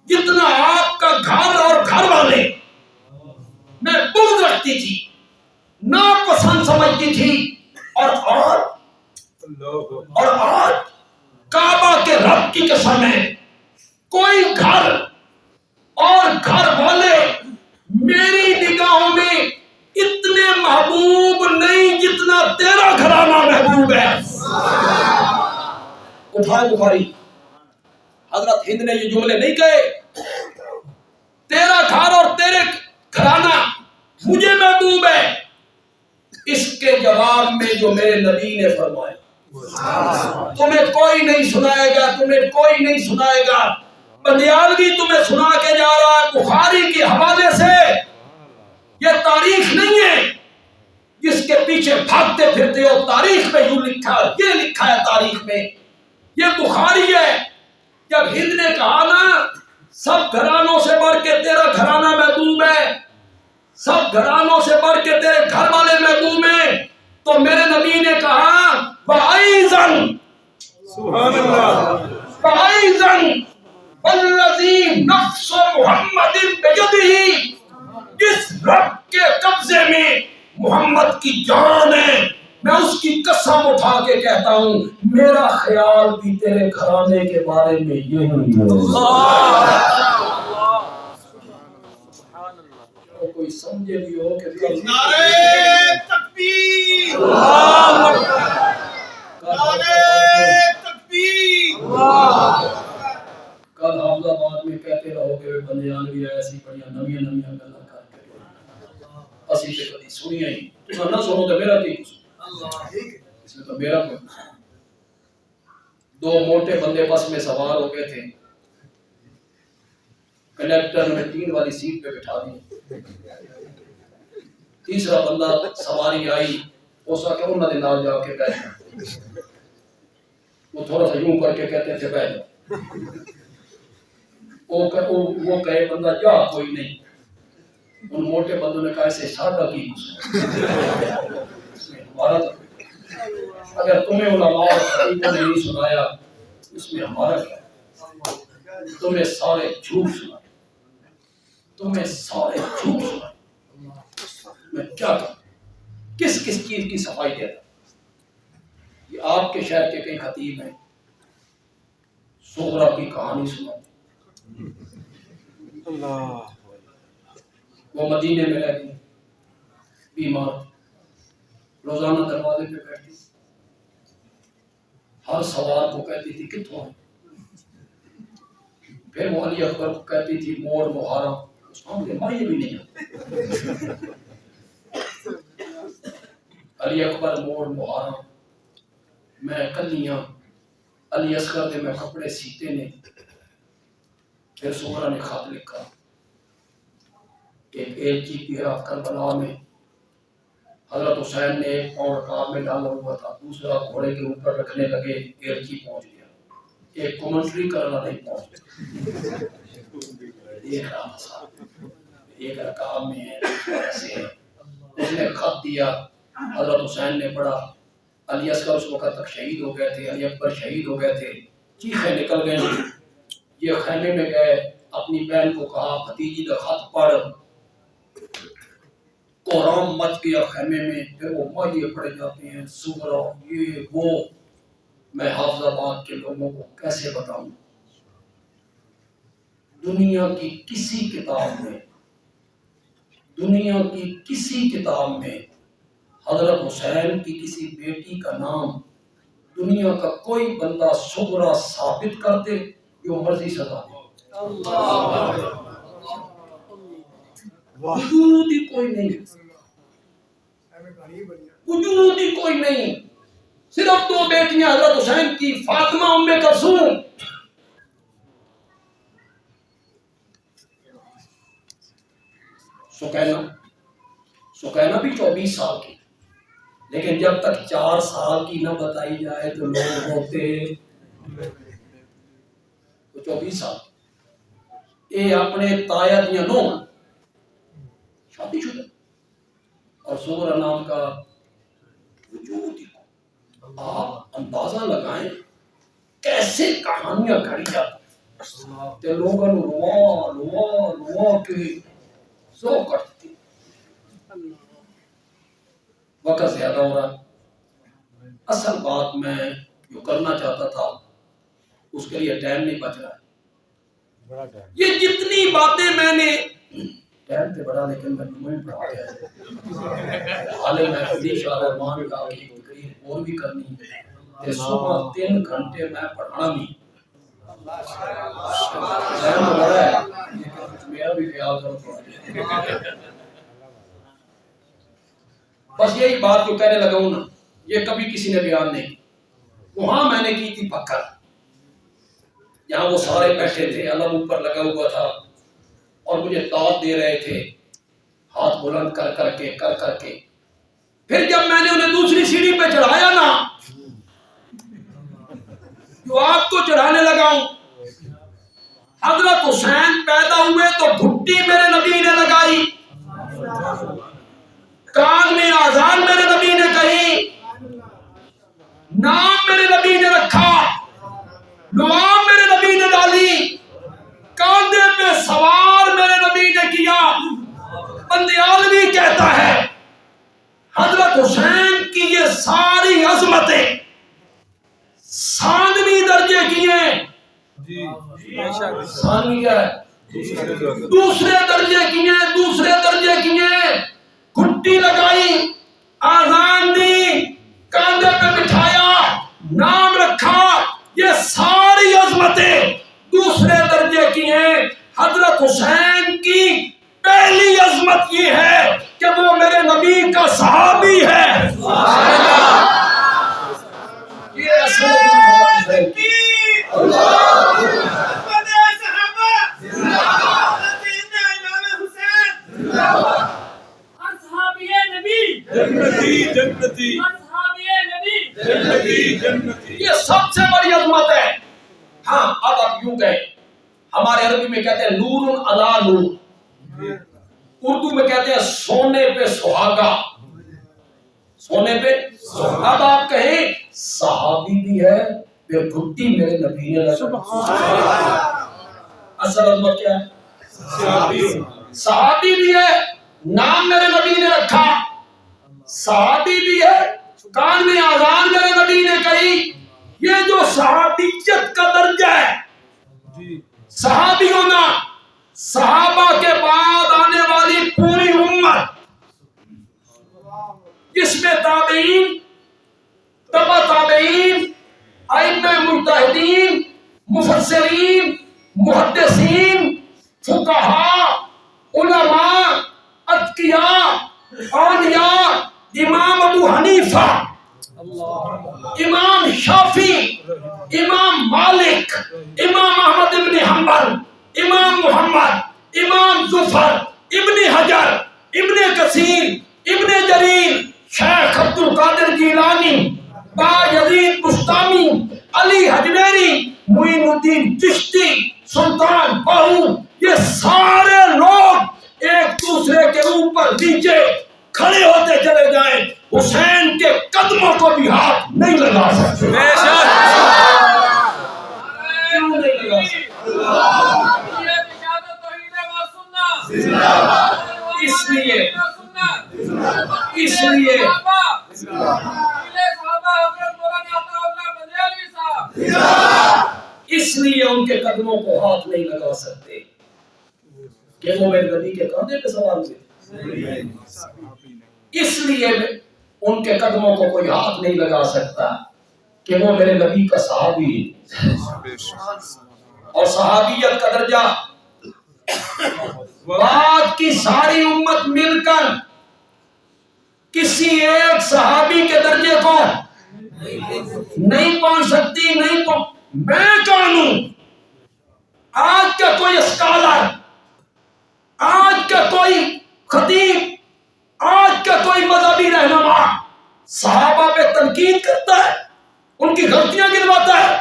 جتنا آپ کا گھر اور گھر والے میں بغض رکھتی تھی ناپسند سمجھتی تھی اور آج کعبہ کے رب کی قسم ہے کوئی گھر اور گھر والے میری نگاہوں میں اتنے محبوب نہیں جتنا تیرا گھرانہ محبوب ہے اٹھائے بخاری حضرت ہند نے یہ جملے نہیں کہے تیرا گھر اور تیرے گھرانہ مجھے محبوب ہے اس کے جواب میں جو میرے نبی نے فرمایا تمہیں کوئی نہیں سنائے گا تمہیں کوئی نہیں سنائے گا بندیالوی تمہیں سنا کے جا رہا ہے بخاری کے حوالے سے یہ تاریخ نہیں ہے جس کے پیچھے بھاگتے پھرتے ہو تاریخ میں یوں لکھا یہ لکھا ہے تاریخ میں یہ بخاری ہے جب ہند نے کہا نا سب گھرانوں سے بڑھ کے تیرا گھرانہ محبوب ہے سب گھرانوں سے بڑھ کے تیرے گھر والے محبوب ہیں تو میرے نبی نے کہا وَأَيْضًا سبحان اللہ وَأَيْضًا وَالَّذِي نَفْسُ مُحَمَّدٍ بِيَدِهِ جس رب کے قبضے میں محمد کی جان ہے میں اس کی قسم اٹھا کے کہتا ہوں میرا خیال بھی تیرے گھرانے کے بارے میں یہی ہے کوئی سمجھے بھی ہو کہ نعرہ تکبیر نعرہ تکبیر کل حافظ آباد میں کہتے رہو کہ بندیالوی ایسی بڑیاں نویاں گلاں کر کے اسی تے کدی سنیا ہی تساں نہ سنو تے میرا کی قصور اس میں تو میرا کوئی دو موٹے بندے بس میں سوار ہو گئے تھے کنڈکٹر نے 3 والی سیٹ پہ بٹھا دی تیسرا بندہ سواری آئی اس کا کہ انہوں نے نال جا کے بیٹھ وہ تھوڑا سا یوں کر کے کہتے تھے بیٹھ وہ کہے بندہ جا کوئی نہیں ان موٹے بندوں نے کہا اسے سادہ کی ہمارا اگر تمہیں علماء اور خطیبوں نے نہیں سنایا اس میں ہمارا کیا تمہیں سارے جھوٹ سنائے تمہیں سارے جھوٹ سنائے میں کیا کروں کس چیز کی صفائی دیتا یہ آپ کے شہر کے کئی خطیب ہیں سغرا کی کہانی سناتے وہ مدینے میں رہتی بیمار روزانہ دروازے پہ بیٹھتی ہر سوال کو کہتی تھی کتوں پھر وہ علی اکبر کو کہتی تھی موڑ محرم اس کو مجھے مائیں بھی نہیں آتے علی اکبر موڑ محرم میں کلیاں علی اصغر دے میں کپڑے سیتے نے پھر سغرا نے خط لکھا کہ ایک چیز کی ہے کربلا میں حضرت حسین نے ایک پاؤں رکاب میں ڈالا ہوا تھا دوسرا گھوڑے کے اوپر رکھنے لگے ایرچی پہنچ گیا ایک کمنٹری کرنا نہیں پہنچ ایک رام صاحب ایک رکاب میں ہے ایسے ہے اس نے خط دیا حضرت حسین نے پڑھا علی اصغر اس وقت تک شہید ہو گئے تھے، علی اکبر شہید ہو گئے تھے، چیخیں نکل گئیں. یہ خیمے میں گئے، اپنی بہن کو کہا بھتیجی کا خط پڑھ. کوہرام مچ گیا خیمے میں. پھر وہ مائیے پڑے جاتے ہیں، سغرا یہ وہ. میں حافظ آباد کے لوگوں کو کیسے بتاؤں؟ دنیا کی کسی کتاب میں حضرت حسین کی کسی بیٹی کا نام دنیا کا کوئی بندہ سغرا ثابت کر دے، جو مرضی سزا دے. وجود ہی کوئی نہیں، وجود ہی کوئی نہیں. صرف دو بیٹیاں حضرت حسین کی، فاطمہ ام کلثوم. سکینہ بھی 24 سال کی، لیکن جب تک 4 سال کی نہ بتائی جائے تو لوگ ہوتے. تو 24 سال یہ اپنے تایا دیا نو شادی شدہ، اور سغرا نام کا وجود ہی. آپ اندازہ لگائیں کیسے کہانیاں گھڑی جاتی ہیں، لوگوں روا کے سو کرتی. وقت زیادہ ہو رہا. اصل بات میں جو کرنا چاہتا تھا اس کے لیے ٹائم نہیں بچ رہا. یہ جتنی باتیں میں نے ٹائم سے بڑا، لیکن میں نہیں پڑھا گیا. حالے میں حدیث رحمان کا ایک تقریر اور بھی کرنی ہے. صبح 3 گھنٹے میں پڑھانا بھی. میرا بھی خیال کرو. بس یہی بات جو کہنے لگا ہوں نا، یہ کبھی کسی نے بیان نہیں کی. وہاں میں نے کی تھی پکڑ. یہاں وہ سارے بیٹھے تھے، علم اوپر لگا ہوا تھا اور مجھے دعوت دے رہے تھے، ہاتھ بلند کر کے. پھر جب میں نے انہیں دوسری سیڑھی پہ چڑھایا نا، جو آپ کو چڑھانے لگا ہوں، حضرت حسین پیدا ہوئے تو گھٹی میرے نبی نے لگائی، کان میں آذان میرے نبی نے کہی، نام میرے نبی نے رکھا، نوام میرے نبی نے ڈالی، کاندھے پہ سوار میرے نبی نے کیا. بندیالوی کہتا ہے حضرت حسین کی یہ ساری عظمتیں ثانوی درجے کی ہیں. ثانوی ہے، دوسرے درجے کی ہیں. گھٹی لگائی، آذان دی، کاندھے پہ بٹھایا، نام رکھا. یہ ساری عظمتیں دوسرے درجے کی ہیں. حضرت حسین کی پہلی عظمت یہ ہے کہ وہ میرے نبی کا صحابی ہے. یہ اصل یہ سب سے بڑی عظمت ہے. ہاں اب آپ یوں کہیں، ہمارے عربی میں کہتے ہیں نور علی نور، اردو میں کہتے ہیں سونے پہ سہاگا. سونے پہ. اب آپ کہیں صحابی بھی ہے، پھر گھٹی میرے نبی نے لگا. اصل عظمت کیا ہے؟ صحابی بھی ہے، نام میرے نبی نے رکھا. صحابی بھی ہے، کان میں آذان میرے نبی نے کہی. یہ جو صحابیت کا درجہ ہے، صحابی ہونا، صحابہ کے بعد آنے والی پوری امت، جس میں تابعین، تبع تابعین، ائمہ مجتہدین، مفسرین، محدثین، فقہاء، علماء، اتقیاء، اولیاء، امام ابو حنیفہ، امام شافعی، امام مالک، امام احمد ابن حنبل، امام محمد، امام ظفر، ابن حجر، ابن کثیر، ابن جریر، شیخ عبد القادر جیلانی، با یزید بستامی، علی حجویری، معین الدین چشتی، سلطان باہو. یہ سارے لوگ ایک دوسرے کے اوپر نیچے کھڑے ہوتے چلے جائیں، حسین کے قدموں کو بھی ہاتھ نہیں لگا سکتے. بے شک کیوں نہیں لگا سکتے؟ اس لیے اس لیے ان کے قدموں کو ہاتھ نہیں لگا سکتے کہ وہ میرے نبی کے کاندھے پہ سوار ہوئے. اس لیے ان کے قدموں کو کوئی ہاتھ نہیں لگا سکتا کہ وہ میرے نبی کا صحابی ہے. اور صحابیت کا درجہ بعد کی ساری امت مل کر کسی ایک صحابی کے درجے کو نہیں پہنچ سکتی. میں کون ہوں؟ آج کا کوئی اسکالر، آج کا کوئی خطیب، آج کا کوئی مذہبی رہنما صحابہ پہ تنقید کرتا ہے، ان کی غلطیاں گنواتا ہے.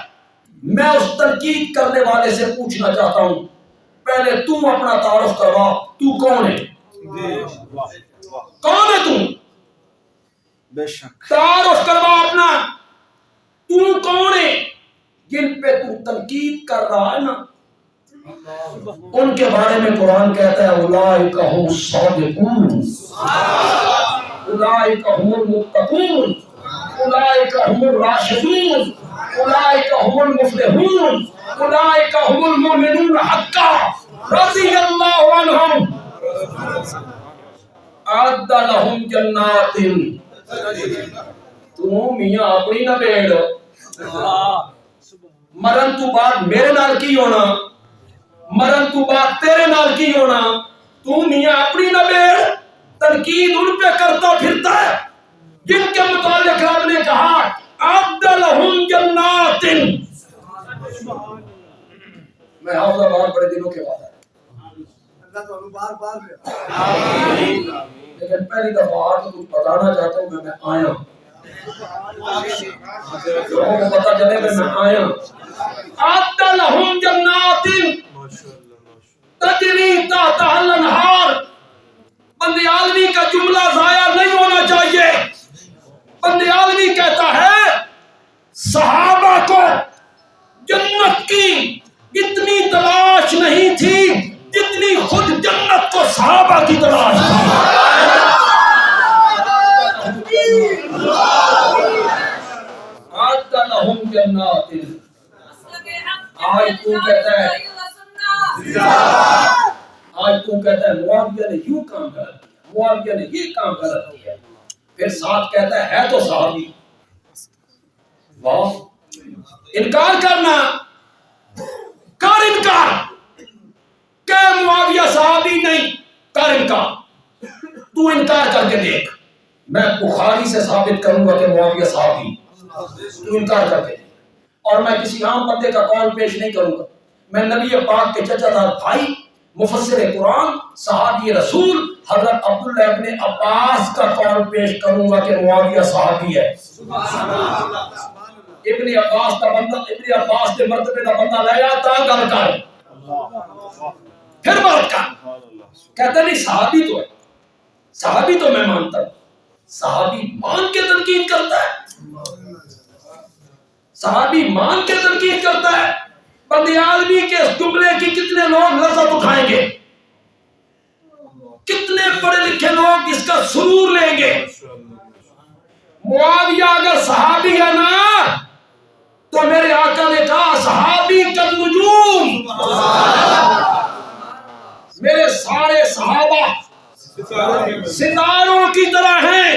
میں اس تنقید کرنے والے سے پوچھنا چاہتا ہوں، پہلے تو اپنا تعارف کروا، تو کون ہے؟ کون ہے تو؟ بے شک تعارف کروا اپنا، تو کون ہے؟ جن پہ تو تنقید کر رہا ہے نا، ان کے بارے میں قرآن کہتا ہے اولئک هم الصادقون، اولئک هم المتقون، اولئک هم الراشدون، اولئک هم المفلحون، اولئک هم المؤمنون حقا رضی اللہ عنہم اعد لهم جنات. تو میاں اپنی نہ بیڑ، مرن تو بات میرے نال کی ہونا، مرن تو بات تیرے نال کی ہونا. تو میاں اپنی نہ بیڑ، تنقید ان پہ کرتا پھرتا ہے جن کے متعلق رب نے کہا اعد لهم جنات. میں حافظ آباد بڑے دنوں کے بعد لیکن پہلی دفعہ آ کے کچھ بتانا چاہتا ہوں. میں آیا ہوں، لوگوں کو پتا چلے کہ میں آیا ہوں. اعد لهم جنات تجری تحتها الانہار. بندے عالمی کا جملہ ضائع نہیں ہونا چاہیے. بندے عالمی کہتا ہے صحابہ کو جنت کی اتنی تلاش نہیں تھی جتنی خود جنت کو صحابہ کی تلاش تھی. اعد لهم جنات. آج تو کہتا ہے معاویہ نے یوں کام غلط کیا، معاویہ نے یہ کام غلط کیا، پھر ساتھ کہتا ہے تو صحابی. واہ، انکار کرنا، کر انکار کہ معاویہ صحابی نہیں، کر انکار. تو انکار کر کے دیکھ، میں بخاری سے ثابت کروں گا کہ معاویہ صحابی. تو انکار کر کے دیکھ. اور میں کسی عام بندے کا قول پیش نہیں کروں گا، میں نبی پاک کے چچا دار بھائی مفسر قرآن صحابی رسول حضرت عبداللہ ابن عباس کا قول پیش کروں گا کہ معاویہ صحابی ہے. ابن عباس کا بندہ، ابن عباس کے مرتبے کا بندہ لے آتا گل کر، پھر بات کر. کہتا نہیں صحابی تو ہے، صحابی تو میں مانتا ہوں. صحابی مان کے تنقید کرتا ہے، صحابی مان کے تنقید کرتا ہے. بندے عالمی کے اس جملے کی کتنے لوگ لذت اٹھائیں گے، کتنے پڑھے لکھے لوگ اس کا سرور لیں گے. معاویہ اگر صحابی ہے نا تو میرے آقا نے کہا صحابی کا نجوم، میرے سارے صحابہ ستاروں کی طرح ہیں،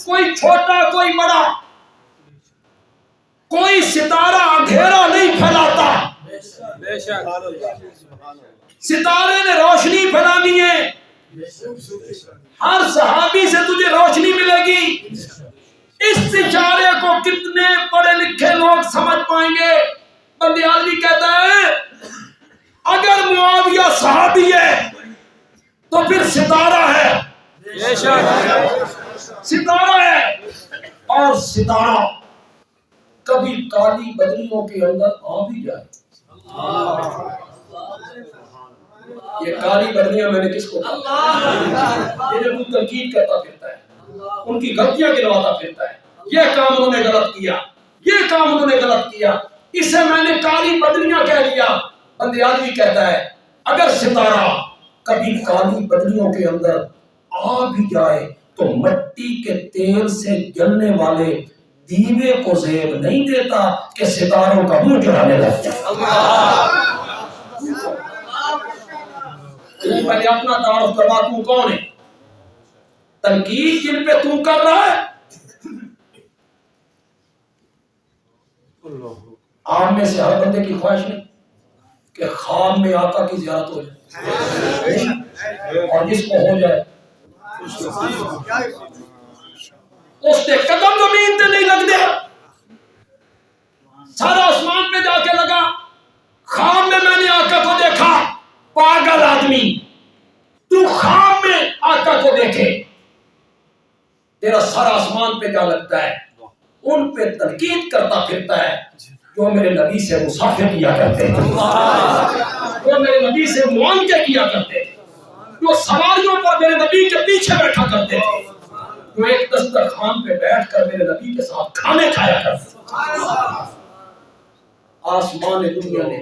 کوئی چھوٹا کوئی بڑا، کوئی ستارہ اندھیرا نہیں پھیلاتا. ستارے نے روشنی پھیلانی ہے، ہر صحابی سے تجھے روشنی ملے گی. اس اشارے کو کتنے پڑھے لکھے لوگ سمجھ پائیں گے. بندے عالمی کہتا ہے اگر معاویہ صحابی ہے تو پھر ستارہ ہے، ستارہ ہے. اور ستارہ کبھی کالی بدلیوں کے اندر آ بھی جائے. یہ کالی بدلیاں میں نے کس کو کہا؟ یہ جو تنقید کرتا پھرتا ہے, ان کی غلطیاں گنواتا پھرتا ہے. یہ کام انہوں نے غلط کیا, یہ کام انہوں نے غلط کیا, اسے میں نے کالی بدلیاں کہہ لیا. بندے آدمی کہتا ہے اگر ستارہ کبھی کالی بدلیوں کے اندر آ بھی جائے تو مٹی کے تیل سے جلنے والے دیوے کو زیب نہیں دیتا کہ ستاروں کا منہ چڑھانے لگ جائے. تو پہلے اپنا تعارف کروا, تو کون ہے؟ تنقید جن پہ تو کر رہا ہے, عام میں سے ہر بندے کی خواہش نہیں کہ خواب میں آقا کی زیارت ہو جائے, اور جس کو ہو جائے اس نے قدم زمین پہ نہیں لگ دیا, سارا آسمان پہ جا کے لگا. خواب میں نے آقا کو دیکھا. پاگل آدمی, تو خواب میں آقا کو دیکھے, تیرا سر آسمان پہ جا لگتا ہے. ان پہ تنقید کرتا پھرتا ہے جو میرے نبی سے مسافر کیا کرتے تھے, جو میرے نبی سے معانقے کیا کرتے تھے, جو سواریوں پر میرے نبی کے پیچھے بیٹھا کرتے تھے, جو ایک دسترخوان پہ بیٹھ کر میرے نبی کے ساتھ کھانے کھایا کرتے تھے. آسمان دنیا نے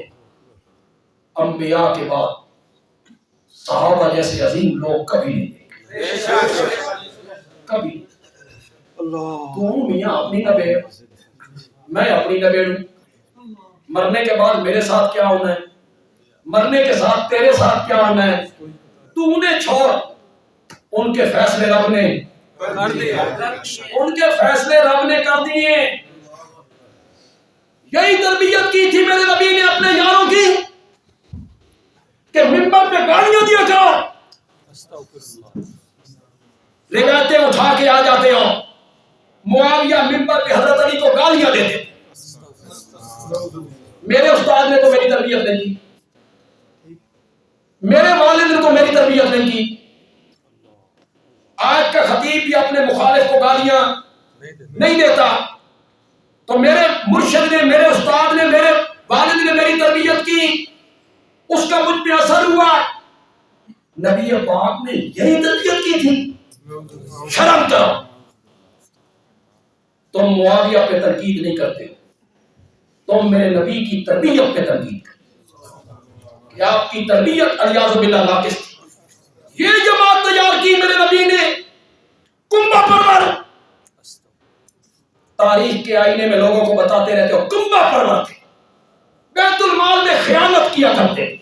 انبیاء کے بعد صحابہ جیسے عظیم لوگ کبھی نہیں دیکھے, کبھی. تو میاں اپنی نہ بیڑ, میں اپنی نہ بیڑوں. مرنے کے بعد میرے ساتھ کیا ہونا ہے, مرنے کے ساتھ تیرے ساتھ کیا ہونا ہے, تو انہیں چھوڑ, ان کے فیصلے رب نے کر دیے, ان کے فیصلے رب نے کر دیے. یہی تربیت کی تھی میرے نبی نے اپنے یاروں کی کہ منبر پہ گالیاں دیا کرو. روایتیں اٹھا کے آ جاتے ہو, معاویہ منبر پہ حضرت علی کو گالیاں دیتے. میرے استاد نے تو میری تربیت نہیں کی, میرے والد نے تو میری تربیت نہیں کی. آج کا خطیب بھی اپنے مخالف کو گالیاں نہیں دیتا, تو میرے مرشد نے, میرے استاد نے, میرے والد نے میری تربیت کی, اس کا مجھ پہ اثر ہوا. نبی پاک نے یہی تربیت کی تھی. شرم کرو, تم معاویہ پہ تنقید نہیں کرتے ہو, تم میرے نبی کی تربیت پہ تنقید کرتے. کہ آپ کی تربیت الیاذ باللہ ناقص تھی. یہ جماعت تیار کی میرے نبی نے, کنبہ پرور. تاریخ کے آئینے میں لوگوں کو بتاتے رہتے ہو کنبہ پرور تھے, بیت المال میں خیانت کیا کرتے,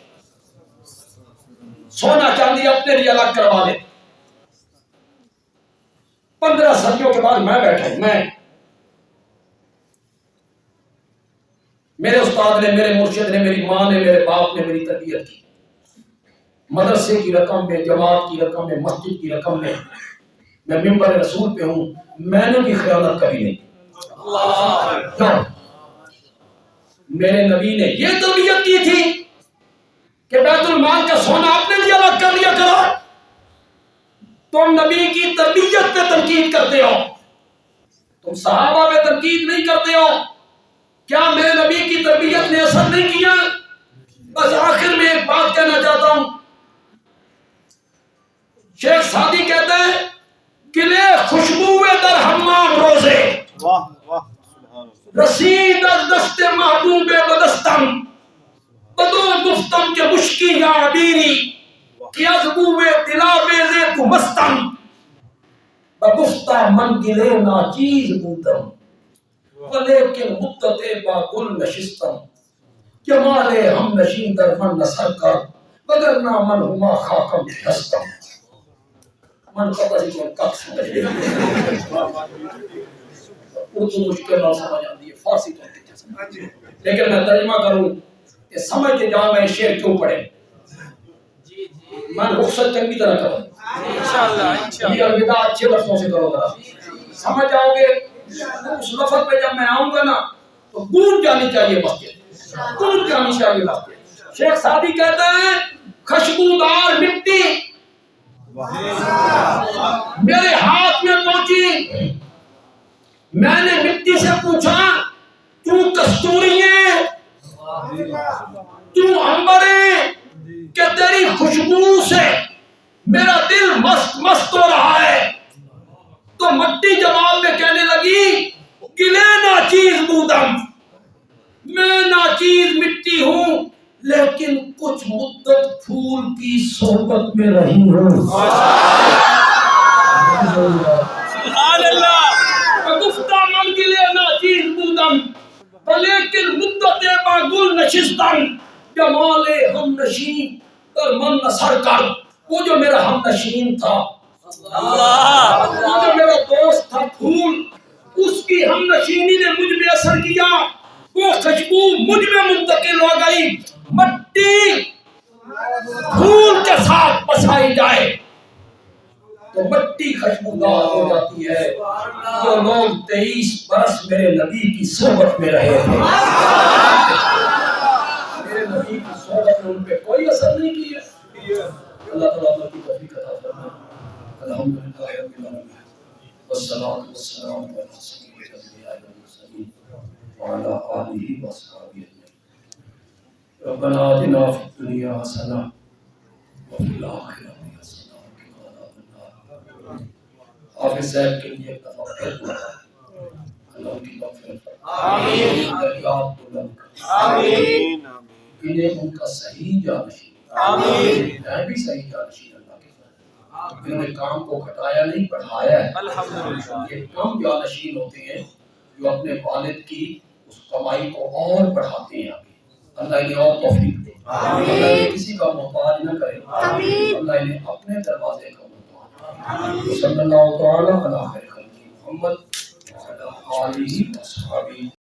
سونا چاندی اپنے لیے الگ کروا لیتے. 15 صدیوں کے بعد میں بیٹھا ہوں, میں, میرے استاد نے, میرے مرشد نے, میری ماں نے, میرے باپ نے میری تربیت کی. مدرسے کی رقم میں, جماعت کی رقم میں, مسجد کی رقم میں, میں منبر رسول پہ ہوں. میں نے بھی خیانت کبھی نہیں. میرے نبی نے یہ تربیت کی تھی کہ بیت المال کا سونا اپنے لیے الگ کر لیا کرو. تم نبی کی تربیت پہ تنقید کرتے ہو, تم صحابہ پہ تنقید نہیں کرتے ہو. کیا میرے نبی کی تربیت نے اثر نہیں کیا؟ بس آخر میں ایک بات کہنا چاہتا ہوں. شیخ سعدی کہتے ہیں قلعے خوشبوئے در حمام روزے, رسید از دست محبوب بدستم, بدو گفتم کے مشکی یا عبیری, کہ از بوئے دلاویزے تو مستم, بگفتہ من گلے ناچیز بودم, ولیکن مدت با گل نشستم, جمال ہم نشین در من نسر کر, وگرنہ من ہما خاکم شکستم. من کا بڑی کون کب سمجھ لے, اردو مشکل نہ سمجھ آتی ہے, فارسی تو نہیں سمجھ, لیکن میں ترجمہ کروں کہ سمجھ کے جہاں میں شعر کیوں پڑھے. میں رخصت چنگی طرح کروں انشاءاللہ. یہ الوداع اچھے لفظوں سے کرو ذرا, سمجھ آؤ گے. اس لفظ پہ جب میں آؤں گا نا تو گونج جانی چاہیے مسجد, گونج جانی چاہیے مسجد. شیخ سعدی کہتے ہیں خوشبودار مٹی میرے ہاتھ میں پہنچی. میں نے مٹی سے پوچھا تو کستوری ہے, تو عنبر ہے, کہ تیری خوشبو سے میرا دل مست مست ہو رہا ہے. اور مٹی جواب میں کہنے لگی گلے ناچیز بودم، میں ناچیز مٹی ہوں لیکن کچھ مدت پھول کی صحبت میں رہی ہوں. سبحان اللہ. گفتہ من گلے ناچیز بودم ولیکن مدت با گل نشستم، جمال ہم نشین در من نثر کر. وہ جو میرا ہم نشین تھا، وہ جو میرا دوست تھا پھول، اس کی ہم نشینی نے مجھ میں اثر کیا، وہ خوشبو مجھ میں منتقل ہو گئی. مٹی پھول کے ساتھ بسائی جائے تو مٹی خوشبودار ہو جاتی ہے. جو لوگ 23 برس میرے نبی کی صحبت میں رہے تھے، میرے نبی کی صحبت نے ان پہ کوئی اثر نہیں کیا. اللہ تعالیٰ کی توفیق عطا فرمائے. الحمدللہ رب العالمین والصلاۃ والسلام علی سید الانبیاء والمرسلین وعلی آلہ وصحبہ اجمعین. ربنا آتنا فی الدنیا حسنہ وفی الآخرۃ حسنہ وقنا عذاب النار. حافظ صاحب کے لیے ایک دفعہ پھر دعا. اللہ کی مغفرت آمین. آمین. انہیں ان کا صحیح جانشین آمین. میں بھی صحیح جانشین اللہ کے ساتھ. انہوں نے کام کو گھٹایا نہیں بڑھایا ہے. الحمدللہ. یہ کم جانشین ہوتے ہیں جو اپنے والد کی اس کمائی کو اور بڑھاتے ہیں. اللہ انہیں اور توفیق دے. اللہ انہیں کسی کا محتاج نہ کرے. اللہ انہیں اپنے دروازے کا محتاج. صلی اللہ تعالی علی خیر خلق محمد وعلی آلہ وصحبہ